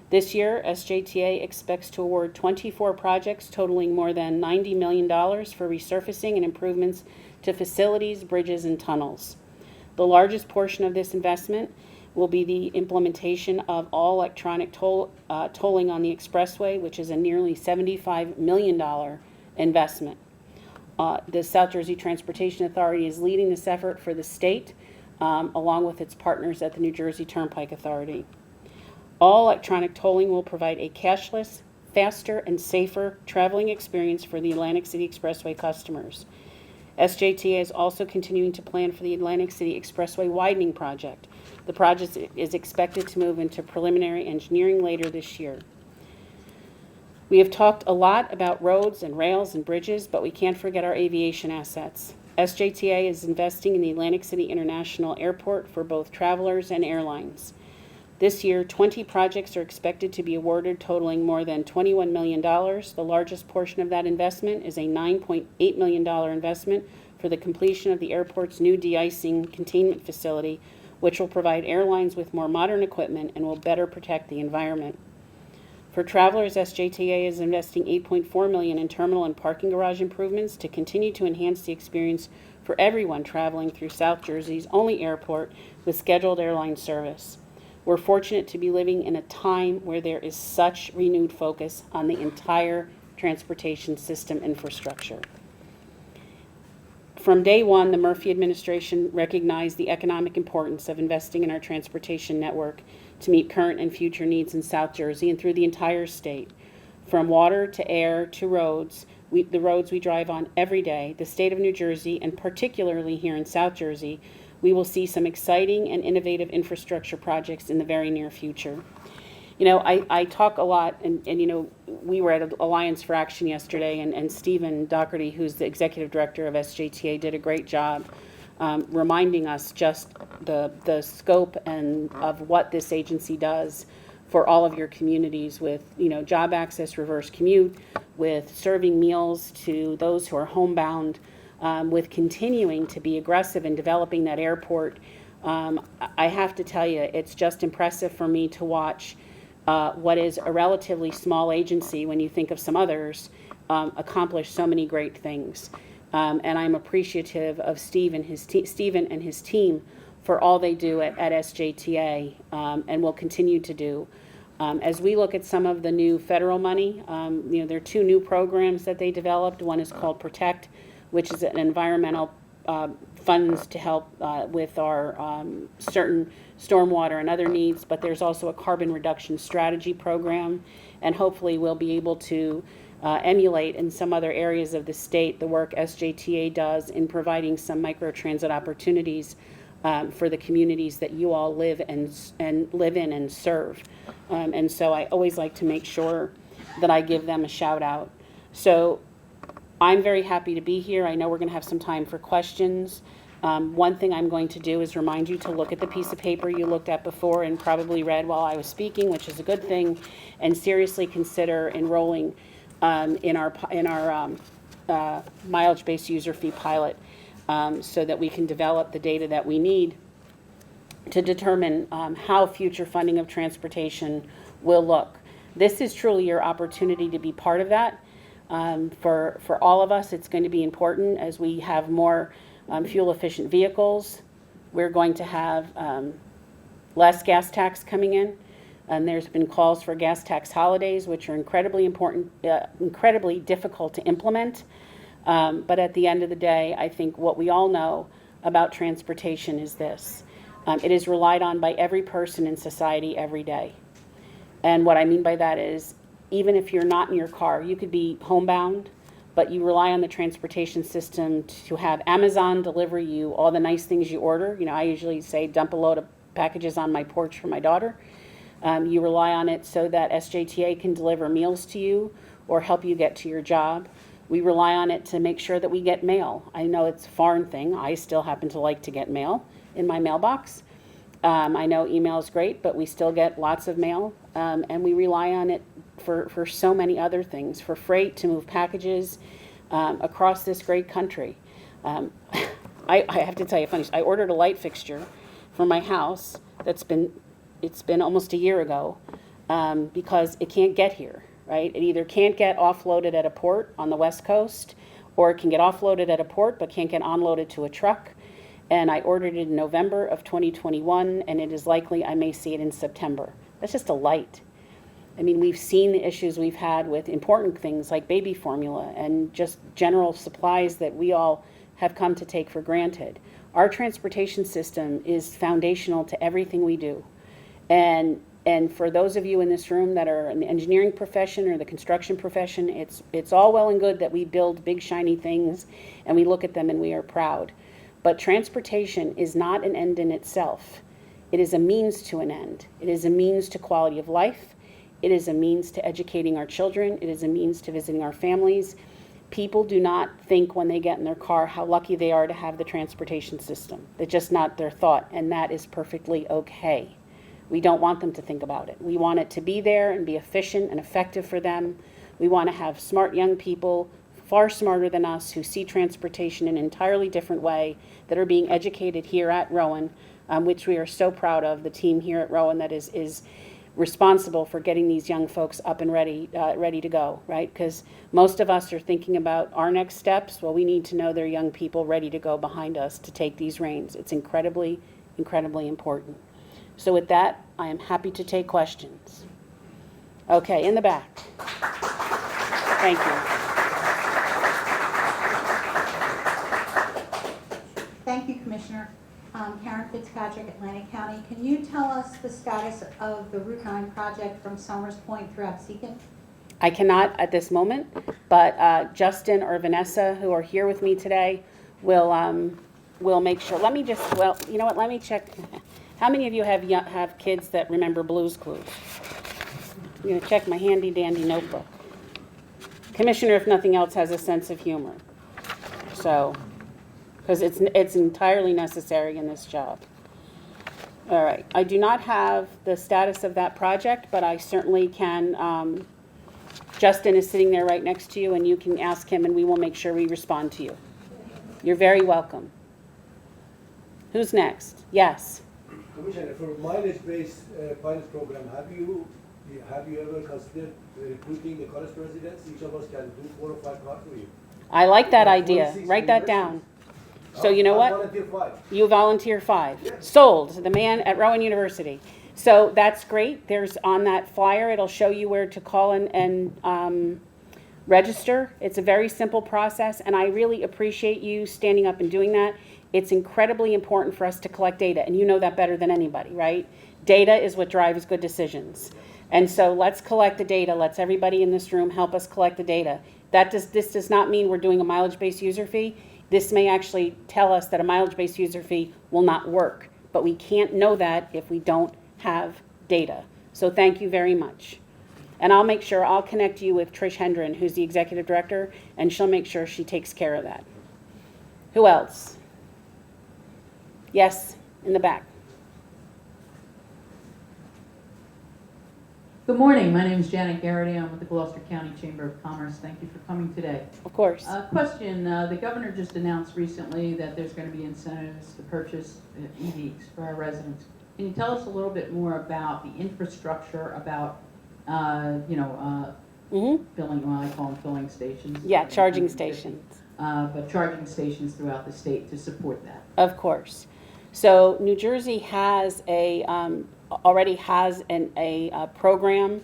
This year, SJTA expects to award 24 projects totaling more than $90 million for resurfacing and improvements to facilities, bridges, and tunnels. The largest portion of this investment will be the implementation of all electronic tolling on the expressway, which is a nearly $75 million investment. The South Jersey Transportation Authority is leading this effort for the state, along with its partners at the New Jersey Turnpike Authority. All electronic tolling will provide a cashless, faster, and safer traveling experience for the Atlantic City Expressway customers. SJTA is also continuing to plan for the Atlantic City Expressway widening project. The project is expected to move into preliminary engineering later this year. We have talked a lot about roads and rails and bridges, but we can't forget our aviation assets. SJTA is investing in the Atlantic City International Airport for both travelers and airlines. This year, 20 projects are expected to be awarded, totaling more than $21 million. The largest portion of that investment is a $9.8 million investment for the completion of the airport's new de-icing containment facility, which will provide airlines with more modern equipment and will better protect the environment. For travelers, SJTA is investing $8.4 million in terminal and parking garage improvements to continue to enhance the experience for everyone traveling through South Jersey's only airport with scheduled airline service. We're fortunate to be living in a time where there is such renewed focus on the entire transportation system infrastructure. From day one, the Murphy administration recognized the economic importance of investing in our transportation network to meet current and future needs in South Jersey and through the entire state. from water to air to roads, the roads we drive on every day, the state of New Jersey, and particularly here in South Jersey, we will see some exciting and innovative infrastructure projects in the very near future. You know, I talk a lot, and you know, we were at Alliance for Action yesterday, and Stephen Doherty, who's the executive director of SJTA, did a great job reminding us just the scope and of what this agency does for all of your communities with, you know, job access, reverse commute, with serving meals to those who are homebound, with continuing to be aggressive in developing that airport. I have to tell you, it's just impressive for me to watch what is a relatively small agency, when you think of some others, accomplish so many great things. And I'm appreciative of Stephen and his team for all they do at SJTA, and will continue to do. As we look at some of the new federal money, you know, there are 2 new programs that they developed. One is called Protect, which is an environmental funds to help with our certain stormwater and other needs, but there's also a carbon reduction strategy program, and hopefully we'll be able to emulate in some other areas of the state the work SJTA does in providing some microtransit opportunities for the communities that you all live live in and serve. And so I always like to make sure that I give them a shout out. So I'm very happy to be here. I know we're going to have some time for questions. One thing I'm going to do is remind you to look at the piece of paper you looked at before and probably read while I was speaking, which is a good thing, and seriously consider enrolling in our mileage-based user fee pilot, so that we can develop the data that we need to determine how future funding of transportation will look. This is truly your opportunity to be part of that. For all of us, it's going to be important as we have more fuel-efficient vehicles. We're going to have less gas tax coming in, and there's been calls for gas tax holidays, which are incredibly important, incredibly difficult to implement. But at the end of the day, I think what we all know about transportation is this. It is relied on by every person in society every day. And what I mean by that is, even if you're not in your car, you could be homebound, but you rely on the transportation system to have Amazon deliver you all the nice things you order. You know, I usually say dump a load of packages on my porch for my daughter. You rely on it so that SJTA can deliver meals to you or help you get to your job. We rely on it to make sure that we get mail. I know it's a foreign thing. I still happen to like to get mail in my mailbox. I know email is great, but we still get lots of mail, and we rely on it for so many other things, for freight, to move packages across this great country. I have to tell you, funny, I ordered a light fixture for my house it's been almost a year ago, because it can't get here, right? It either can't get offloaded at a port on the West Coast, or it can get offloaded at a port but can't get onloaded to a truck. And I ordered it in November of 2021, and it is likely I may see it in September. That's just a light. I mean, we've seen the issues we've had with important things like baby formula and just general supplies that we all have come to take for granted. Our transportation system is foundational to everything we do. And for those of you in this room that are in the engineering profession or the construction profession, it's all well and good that we build big shiny things and we look at them and we are proud. But transportation is not an end in itself. It is a means to an end. It is a means to quality of life. It is a means to educating our children. It is a means to visiting our families. People do not think when they get in their car how lucky they are to have the transportation system. It's just not their thought, and that is perfectly okay. We don't want them to think about it. We want it to be there and be efficient and effective for them. We want to have smart young people, far smarter than us, who see transportation in an entirely different way, that are being educated here at Rowan, which we are so proud of, the team here at Rowan that is responsible for getting these young folks up and ready to go, right? Because most of us are thinking about our next steps. Well, we need to know there are young people ready to go behind us to take these reins. It's incredibly, incredibly important. So with that, I am happy to take questions. Okay, in the back. Thank you.
Thank you, Commissioner. Karen Fitzpatrick, Atlantic County. Can you tell us the status of the Route 9 project from Somers Point throughout Seacon?
I cannot at this moment, but Justin or Vanessa, who are here with me today, will make sure. Let me just, well, you know what, let me check. How many of you have kids that remember Blue's Clues? I'm going to check my handy dandy notebook. Commissioner, if nothing else, has a sense of humor. So, because it's entirely necessary in this job. All right, I do not have the status of that project, but I certainly can, Justin is sitting there right next to you, and you can ask him, and we will make sure we respond to you. You're very welcome. Who's next? Yes.
Commissioner, for mileage-based pilot program, have you ever considered recruiting the college presidents? Each of us can do 4 or 5 cars for you.
I like that
Yeah,
idea.
46
Write that
universities.
down. So you know what?
Volunteer 5.
You volunteer 5.
Yeah.
Sold. The man at Rowan University. So that's great. There's on that flyer, it'll show you where to call and register. It's a very simple process, and I really appreciate you standing up and doing that. It's incredibly important for us to collect data, and you know that better than anybody, right? Data is what drives good decisions. And so let's collect the data. Let's everybody in this room help us collect the data. This does not mean we're doing a mileage-based user fee. This may actually tell us that a mileage-based user fee will not work, but we can't know that if we don't have data. So thank you very much. And I'll make sure, I'll connect you with Trish Hendren, who's the executive director, and she'll make sure she takes care of that. Who else? Yes, in the back.
Good morning. My name is Janet Garrity. I'm with the Gloucester County Chamber of Commerce. Thank you for coming today.
Of course.
Question, the governor just announced recently that there's going to be incentives to purchase EVs for our residents. Can you tell us a little bit more about the infrastructure, about, filling, well, I call them filling stations.
Yeah, charging stations.
But charging stations throughout the state to support that.
Of course. So New Jersey has already has a program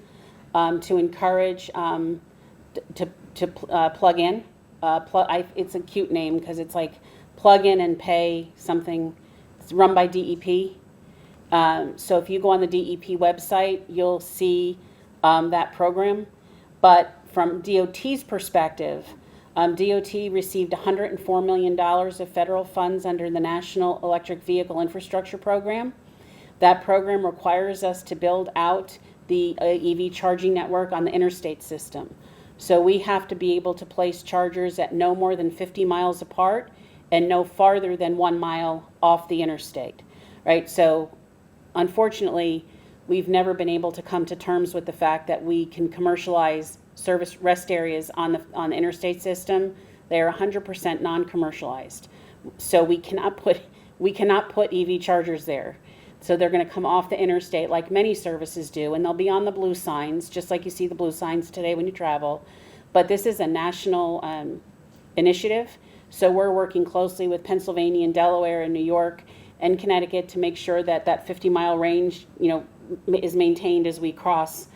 to encourage to plug in. It's a cute name because it's like plug in and pay something. It's run by DEP. So if you go on the DEP website, you'll see that program. But from DOT's perspective, DOT received $104 million of federal funds under the National Electric Vehicle Infrastructure Program. That program requires us to build out the EV charging network on the interstate system. So we have to be able to place chargers at no more than 50 miles apart and no farther than 1 mile off the interstate, right? So unfortunately, we've never been able to come to terms with the fact that we can commercialize service rest areas on the interstate system. They are 100% non-commercialized. So we cannot put EV chargers there. So they're going to come off the interstate like many services do, and they'll be on the blue signs, just like you see the blue signs today when you travel. But this is a national initiative, so we're working closely with Pennsylvania and Delaware and New York and Connecticut to make sure that that 50-mile range, is maintained as we cross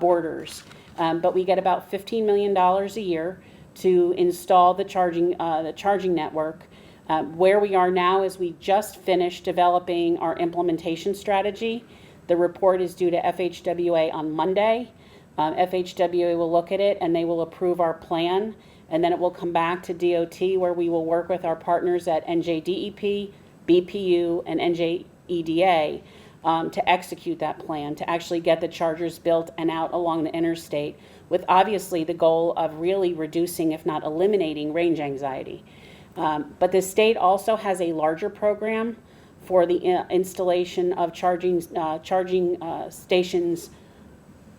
borders. But we get about $15 million a year to install the charging network. Where we are now is we just finished developing our implementation strategy. The report is due to FHWA on Monday. FHWA will look at it and they will approve our plan, and then it will come back to DOT where we will work with our partners at NJDEP, BPU, and NJEDA to execute that plan, to actually get the chargers built and out along the interstate, with obviously the goal of really reducing, if not eliminating, range anxiety. But the state also has a larger program for the installation of charging stations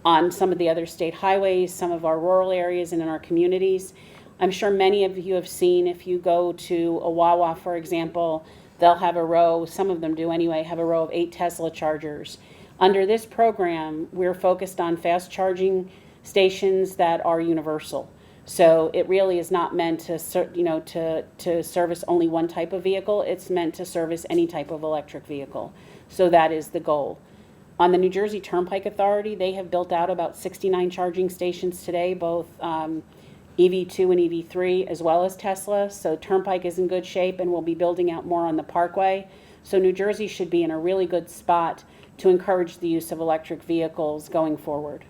on some of the other state highways, some of our rural areas, and in our communities. I'm sure many of you have seen, if you go to a Wawa, for example, they'll have a row, some of them do anyway, have a row of 8 Tesla chargers. Under this program, we're focused on fast charging stations that are universal. So it really is not meant to service only one type of vehicle. It's meant to service any type of electric vehicle. So that is the goal. On the New Jersey Turnpike Authority, they have built out about 69 charging stations today, both EV2 and EV3, as well as Tesla. So Turnpike is in good shape, and we'll be building out more on the Parkway. So New Jersey should be in a really good spot to encourage the use of electric vehicles going forward.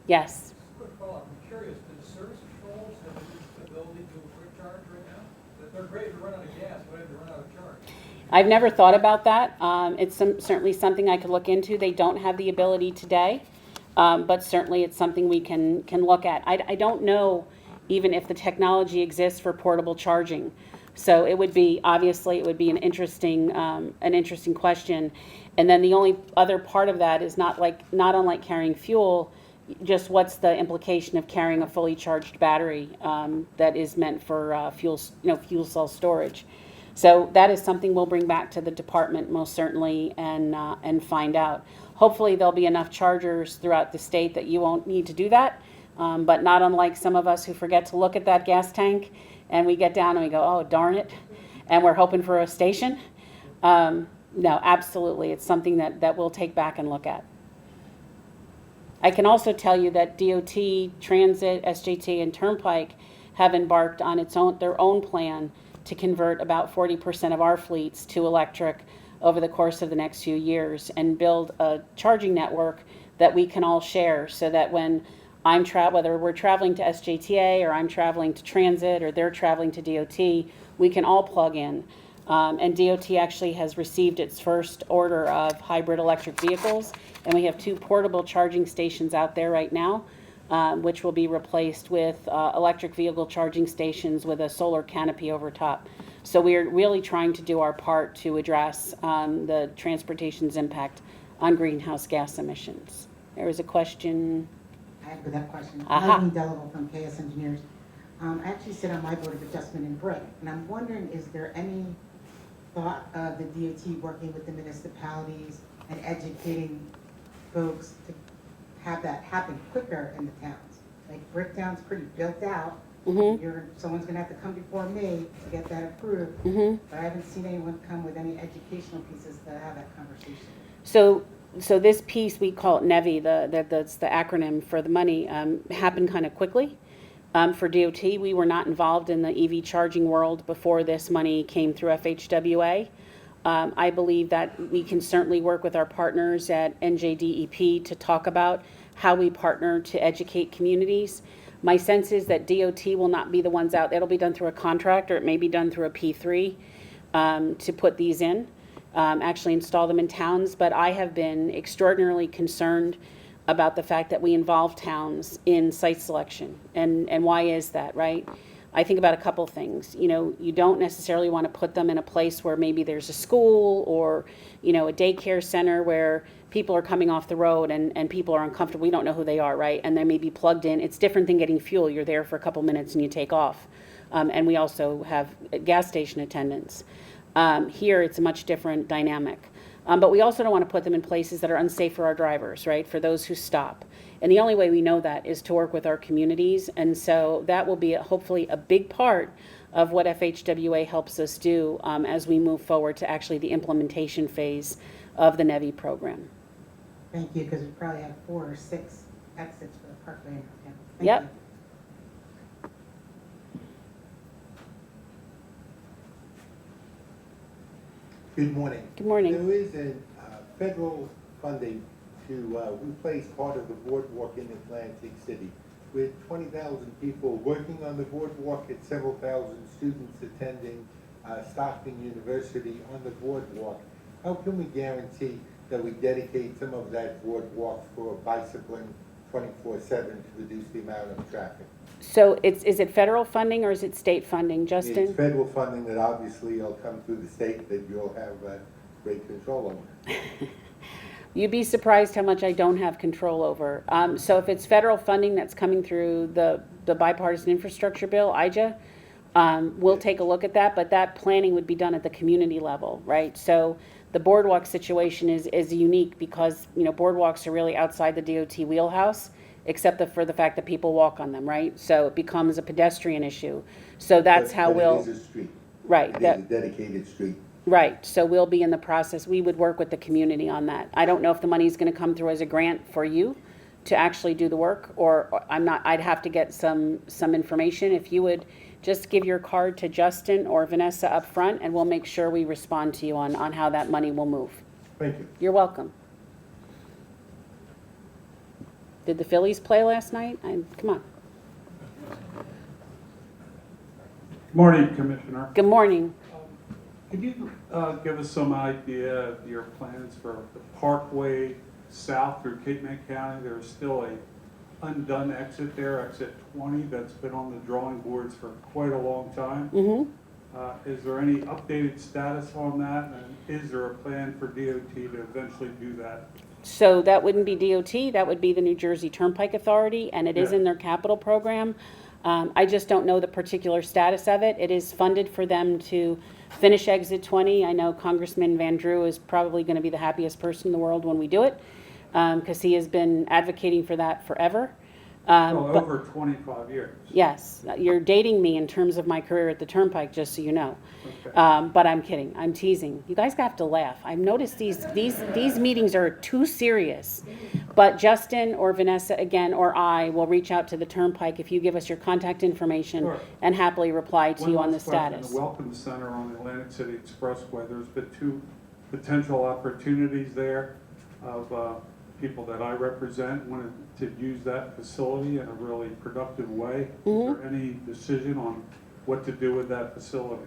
Yes.
Quick follow-up, I'm curious, do the service patrols have the ability to do a quick charge right now? They're great if you run out of gas, but if you run out of charge.
I've never thought about that. It's certainly something I could look into. They don't have the ability today, but certainly it's something we can look at. I don't know even if the technology exists for portable charging. So it would be, obviously, it would be an interesting question. And then the only other part of that is not unlike carrying fuel, just what's the implication of carrying a fully charged battery that is meant for fuel cell storage. So that is something we'll bring back to the department most certainly and find out. Hopefully there'll be enough chargers throughout the state that you won't need to do that. But not unlike some of us who forget to look at that gas tank and we get down and we go, oh, darn it, and we're hoping for a station. No, absolutely. It's something that we'll take back and look at. I can also tell you that DOT, Transit, SJT, and Turnpike have embarked on their own plan to convert about 40% of our fleets to electric over the course of the next few years and build a charging network that we can all share so that when whether we're traveling to SJTA or I'm traveling to Transit or they're traveling to DOT, we can all plug in. And DOT actually has received its first order of hybrid electric vehicles, and we have 2 portable charging stations out there right now, which will be replaced with electric vehicle charging stations with a solar canopy over top. So we're really trying to do our part to address the transportation's impact on greenhouse gas emissions. There was a question.
I have that question.
Aha.
Eileen Delaval from KS Engineers. I actually sit on my Board of Adjustment in Brick, and I'm wondering, is there any thought of the DOT working with the municipalities and educating folks to have that happen quicker in the towns? Like Bricktown's pretty built out. Someone's gonna have to come before me to get that approved. But I haven't seen anyone come with any educational pieces to have that conversation.
So this piece, we call it NEVI, that's the acronym for the money, happened kind of quickly. For DOT, we were not involved in the EV charging world before this money came through FHWA. I believe that we can certainly work with our partners at NJDEP to talk about how we partner to educate communities. My sense is that DOT will not be the ones out. It'll be done through a contract, or it may be done through a P3 to put these in, actually install them in towns. But I have been extraordinarily concerned about the fact that we involve towns in site selection. And why is that, right? I think about a couple things. You don't necessarily want to put them in a place where maybe there's a school or, a daycare center where people are coming off the road and people are uncomfortable. We don't know who they are, right? And they may be plugged in. It's different than getting fuel. You're there for a couple minutes and you take off. And we also have gas station attendants. Here, it's a much different dynamic. But we also don't want to put them in places that are unsafe for our drivers, right? For those who stop. And the only way we know that is to work with our communities. And so that will be hopefully a big part of what FHWA helps us do as we move forward to actually the implementation phase of the NEVI program.
Thank you, because we probably have 4 or 6 exits for the parkway. Thank
Yep.
you.
Good morning.
Good morning.
There is a federal funding to replace part of the boardwalk in Atlantic City. With 20,000 people working on the boardwalk and several thousand students attending Stockton University on the boardwalk, how can we guarantee that we dedicate some of that boardwalk for bicycling 24/7 to reduce the amount of traffic?
So is it federal funding or is it state funding, Justin?
It's federal funding that obviously will come through the state that you'll have great control over.
You'd be surprised how much I don't have control over. So if it's federal funding that's coming through the bipartisan infrastructure bill, IJA, we'll take a look at that, but that planning would be done at the community level, right? So the boardwalk situation is unique because, boardwalks are really outside the DOT wheelhouse, except for the fact that people walk on them, right? So it becomes a pedestrian issue. So that's how we'll.
It is a street.
Right.
It is a dedicated street.
Right, so we'll be in the process, we would work with the community on that. I don't know if the money's gonna come through as a grant for you to actually do the work, or I'd have to get some information. If you would just give your card to Justin or Vanessa up front, and we'll make sure we respond to you on how that money will move.
Thank you.
You're welcome. Did the Phillies play last night? Come on.
Good morning, Commissioner.
Good morning.
Could you give us some idea of your plans for the Parkway south through Cape May County? There's still a undone exit there, exit 20, that's been on the drawing boards for quite a long time. Is there any updated status on that? And is there a plan for DOT to eventually do that?
So that wouldn't be DOT, that would be the New Jersey Turnpike Authority, and it is
Yeah.
in their capital program. I just don't know the particular status of it. It is funded for them to finish exit 20. I know Congressman Van Drew is probably going to be the happiest person in the world when we do it, because he has been advocating for that forever.
Well,
But-
over 25 years.
Yes, you're dating me in terms of my career at the Turnpike, just so you know.
Okay.
But I'm kidding, I'm teasing. You guys have to laugh. I've noticed these meetings are too serious. But Justin or Vanessa, again, or I will reach out to the Turnpike if you give us your contact information
Sure.
and happily reply to you on the
One last question.
status.
The Welcome Center on the Atlantic City Expressway, there's been 2 potential opportunities there of people that I represent wanted to use that facility in a really productive way. Is there any decision on what to do with that facility?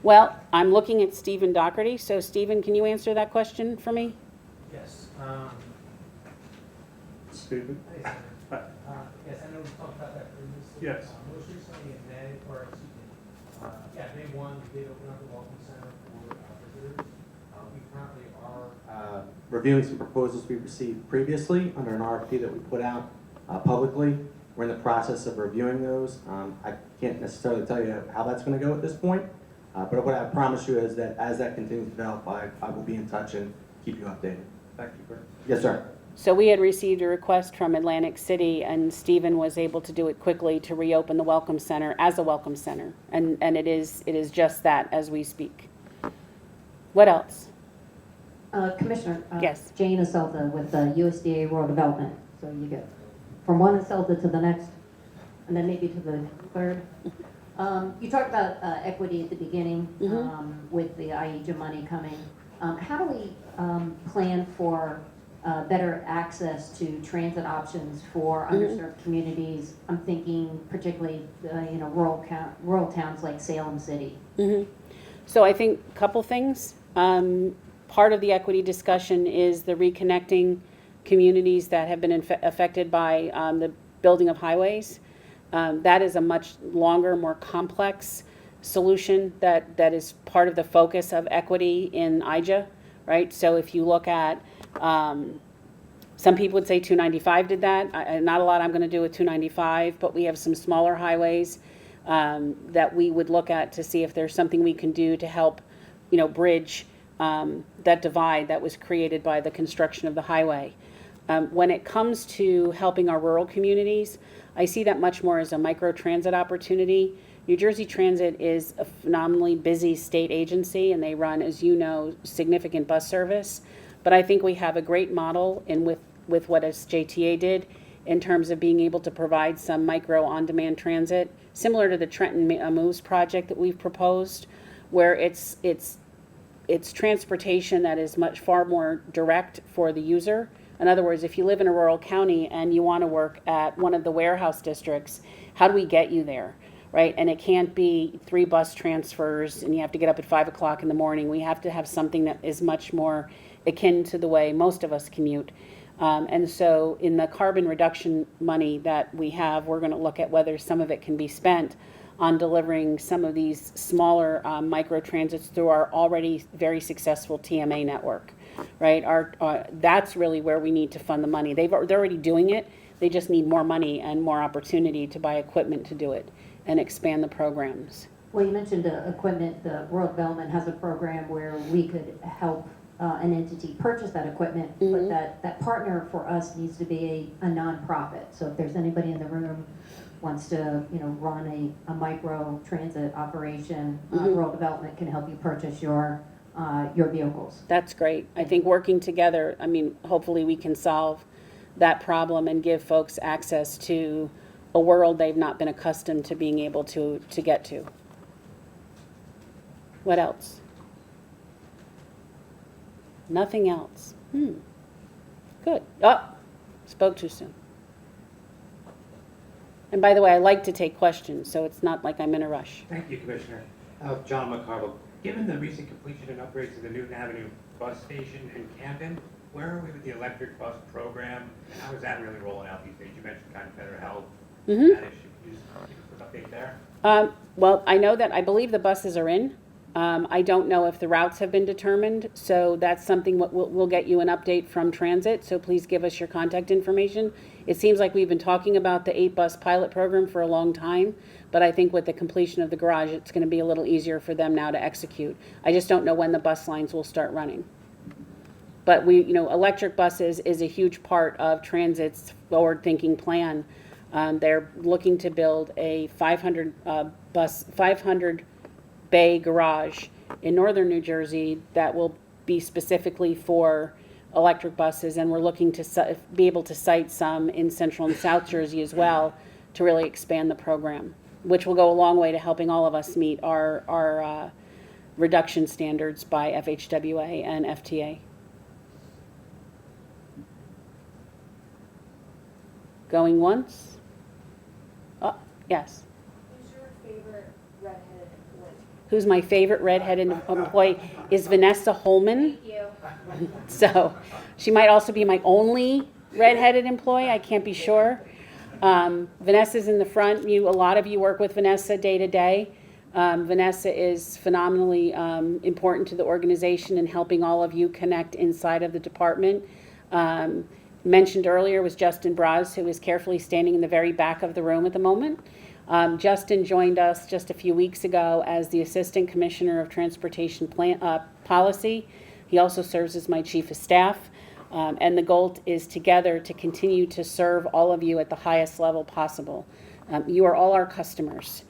Well, I'm looking at Stephen Doherty, so Stephen, can you answer that question for me?
Yes.
Stephen?
Hi,
Hi.
yes, I know we talked about that previously.
Yes.
Most recently, day one, we did open up the Welcome Center for visitors. We currently are reviewing some proposals we received previously under an RFP that we put out publicly. We're in the process of reviewing those. I can't necessarily tell you how that's going to go at this point, but what I promise you is that as that continues to develop, I will be in touch and keep you updated. Thank you. Yes, sir.
So we had received a request from Atlantic City, and Stephen was able to do it quickly to reopen the Welcome Center as a Welcome Center. And it is just that as we speak. What else?
Commissioner.
Yes.
Jane Aselta with USDA Rural Development. So you get from one Aselta to the next, and then maybe to the third. You talked about equity at the beginning with the IEJA money coming. How do we plan for better access to transit options for underserved communities? I'm thinking particularly, rural towns like Salem City.
So I think a couple things. Part of the equity discussion is the reconnecting communities that have been affected by the building of highways. That is a much longer, more complex solution that is part of the focus of equity in IJA, right? So if you look at, some people would say 295 did that. Not a lot I'm going to do with 295, but we have some smaller highways that we would look at to see if there's something we can do to help, bridge that divide that was created by the construction of the highway. When it comes to helping our rural communities, I see that much more as a micro-transit opportunity. New Jersey Transit is a phenomenally busy state agency, and they run, as you know, significant bus service. But I think we have a great model with what JTA did in terms of being able to provide some micro on-demand transit, similar to the Trenton Moves project that we've proposed, where it's transportation that is far more direct for the user. In other words, if you live in a rural county and you want to work at one of the warehouse districts, how do we get you there, right? And it can't be 3 bus transfers and you have to get up at 5 o'clock in the morning. We have to have something that is much more akin to the way most of us commute. And so in the carbon reduction money that we have, we're going to look at whether some of it can be spent on delivering some of these smaller micro transits through our already very successful TMA network, right? That's really where we need to fund the money. They're already doing it. They just need more money and more opportunity to buy equipment to do it and expand the programs.
Well, you mentioned equipment. The Rural Development has a program where we could help an entity purchase that equipment, but that partner for us needs to be a nonprofit. So if there's anybody in the room wants to, run a micro transit operation, Rural Development can help you purchase your vehicles.
That's great. I think working together, hopefully we can solve that problem and give folks access to a world they've not been accustomed to being able to get to. What else? Nothing else. Good. Oh, spoke too soon. And by the way, I like to take questions, so it's not like I'm in a rush.
Thank you, Commissioner. John McCarville. Given the recent completion and upgrades to the Newton Avenue bus station in Camden, where are we with the electric bus program? And how is that really rolling out these days? You mentioned kind of better health.
Mhm.
That issue. Can you just give us an update there?
Well, I believe the buses are in. I don't know if the routes have been determined, so that's something we'll get you an update from transit, so please give us your contact information. It seems like we've been talking about the 8-bus pilot program for a long time, but I think with the completion of the garage, it's going to be a little easier for them now to execute. I just don't know when the bus lines will start running. But electric buses is a huge part of transit's forward-thinking plan. They're looking to build a 500 bay garage in northern New Jersey that will be specifically for electric buses, and we're looking to be able to site some in central and south Jersey as well to really expand the program, which will go a long way to helping all of us meet our reduction standards by FHWA and FTA. Going once? Oh, yes.
Who's your favorite redheaded employee?
Who's my favorite redheaded employee is Vanessa Holman.
Thank you.
So she might also be my only redheaded employee. I can't be sure. Vanessa's in the front. A lot of you work with Vanessa day to day. Vanessa is phenomenally important to the organization and helping all of you connect inside of the department. Mentioned earlier was Justin Braz, who is carefully standing in the very back of the room at the moment. Justin joined us just a few weeks ago as the Assistant Commissioner of Transportation Policy. He also serves as my Chief of Staff. And the goal is together to continue to serve all of you at the highest level possible. You are all our customers.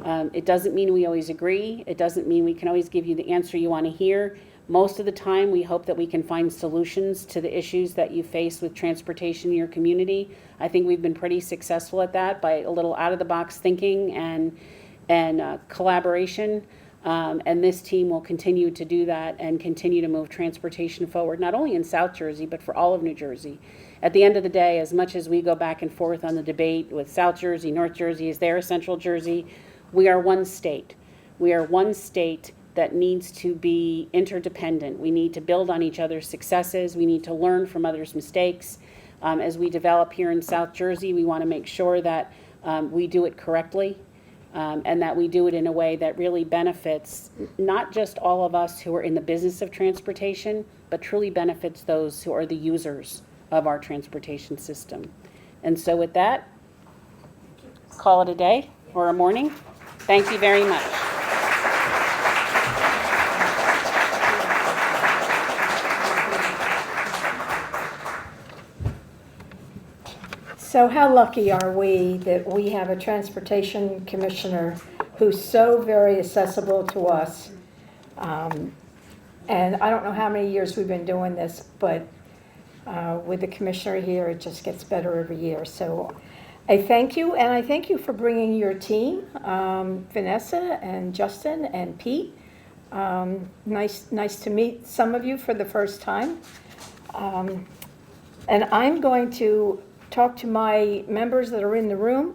It doesn't mean we always agree. It doesn't mean we can always give you the answer you want to hear. Most of the time, we hope that we can find solutions to the issues that you face with transportation in your community. I think we've been pretty successful at that by a little out-of-the-box thinking and collaboration. And this team will continue to do that and continue to move transportation forward, not only in South Jersey, but for all of New Jersey. At the end of the day, as much as we go back and forth on the debate with South Jersey, North Jersey, is there a Central Jersey? We are one state. We are one state that needs to be interdependent. We need to build on each other's successes. We need to learn from others' mistakes. As we develop here in South Jersey, we want to make sure that we do it correctly and that we do it in a way that really benefits not just all of us who are in the business of transportation, but truly benefits those who are the users of our transportation system. And so with that, call it a day or a morning. Thank you very much.
So how lucky are we that we have a transportation commissioner who's so very accessible to us? And I don't know how many years we've been doing this, but with the commissioner here, it just gets better every year. So I thank you, and I thank you for bringing your team, Vanessa and Justin and Pete. Nice to meet some of you for the first time. And I'm going to talk to my members that are in the room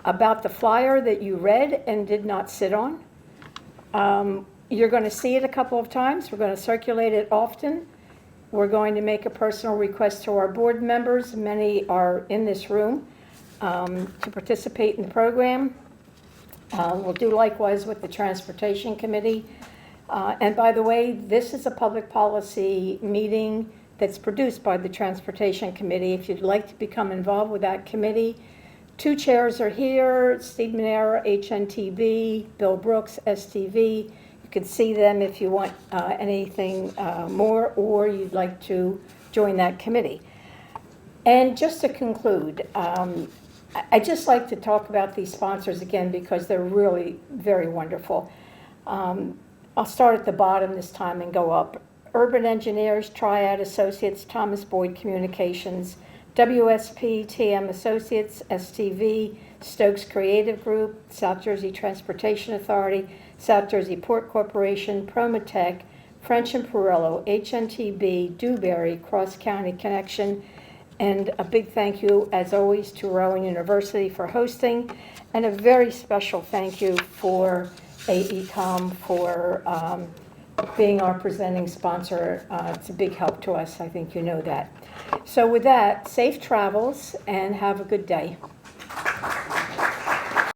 about the flyer that you read and did not sit on. You're going to see it a couple of times. We're going to circulate it often. We're going to make a personal request to our board members. Many are in this room to participate in the program. We'll do likewise with the Transportation Committee. And by the way, this is a public policy meeting that's produced by the Transportation Committee. If you'd like to become involved with that committee, 2 chairs are here, Steve Manera, HNTB, Bill Brooks, STV. You can see them if you want anything more, or you'd like to join that committee. And just to conclude, I'd just like to talk about these sponsors again because they're really very wonderful. I'll start at the bottom this time and go up. Urban Engineers, Triad Associates, Thomas Boyd Communications, WSP, TM Associates, STV, Stokes Creative Group, South Jersey Transportation Authority, South Jersey Port Corporation, Promatech, French and Perillo, HNTB, Dewberry, Cross County Connection, And a big thank you, as always, to Rowan University for hosting, and a very special thank you for AECOM for being our presenting sponsor. It's a big help to us. I think you know that. So with that, safe travels and have a good day.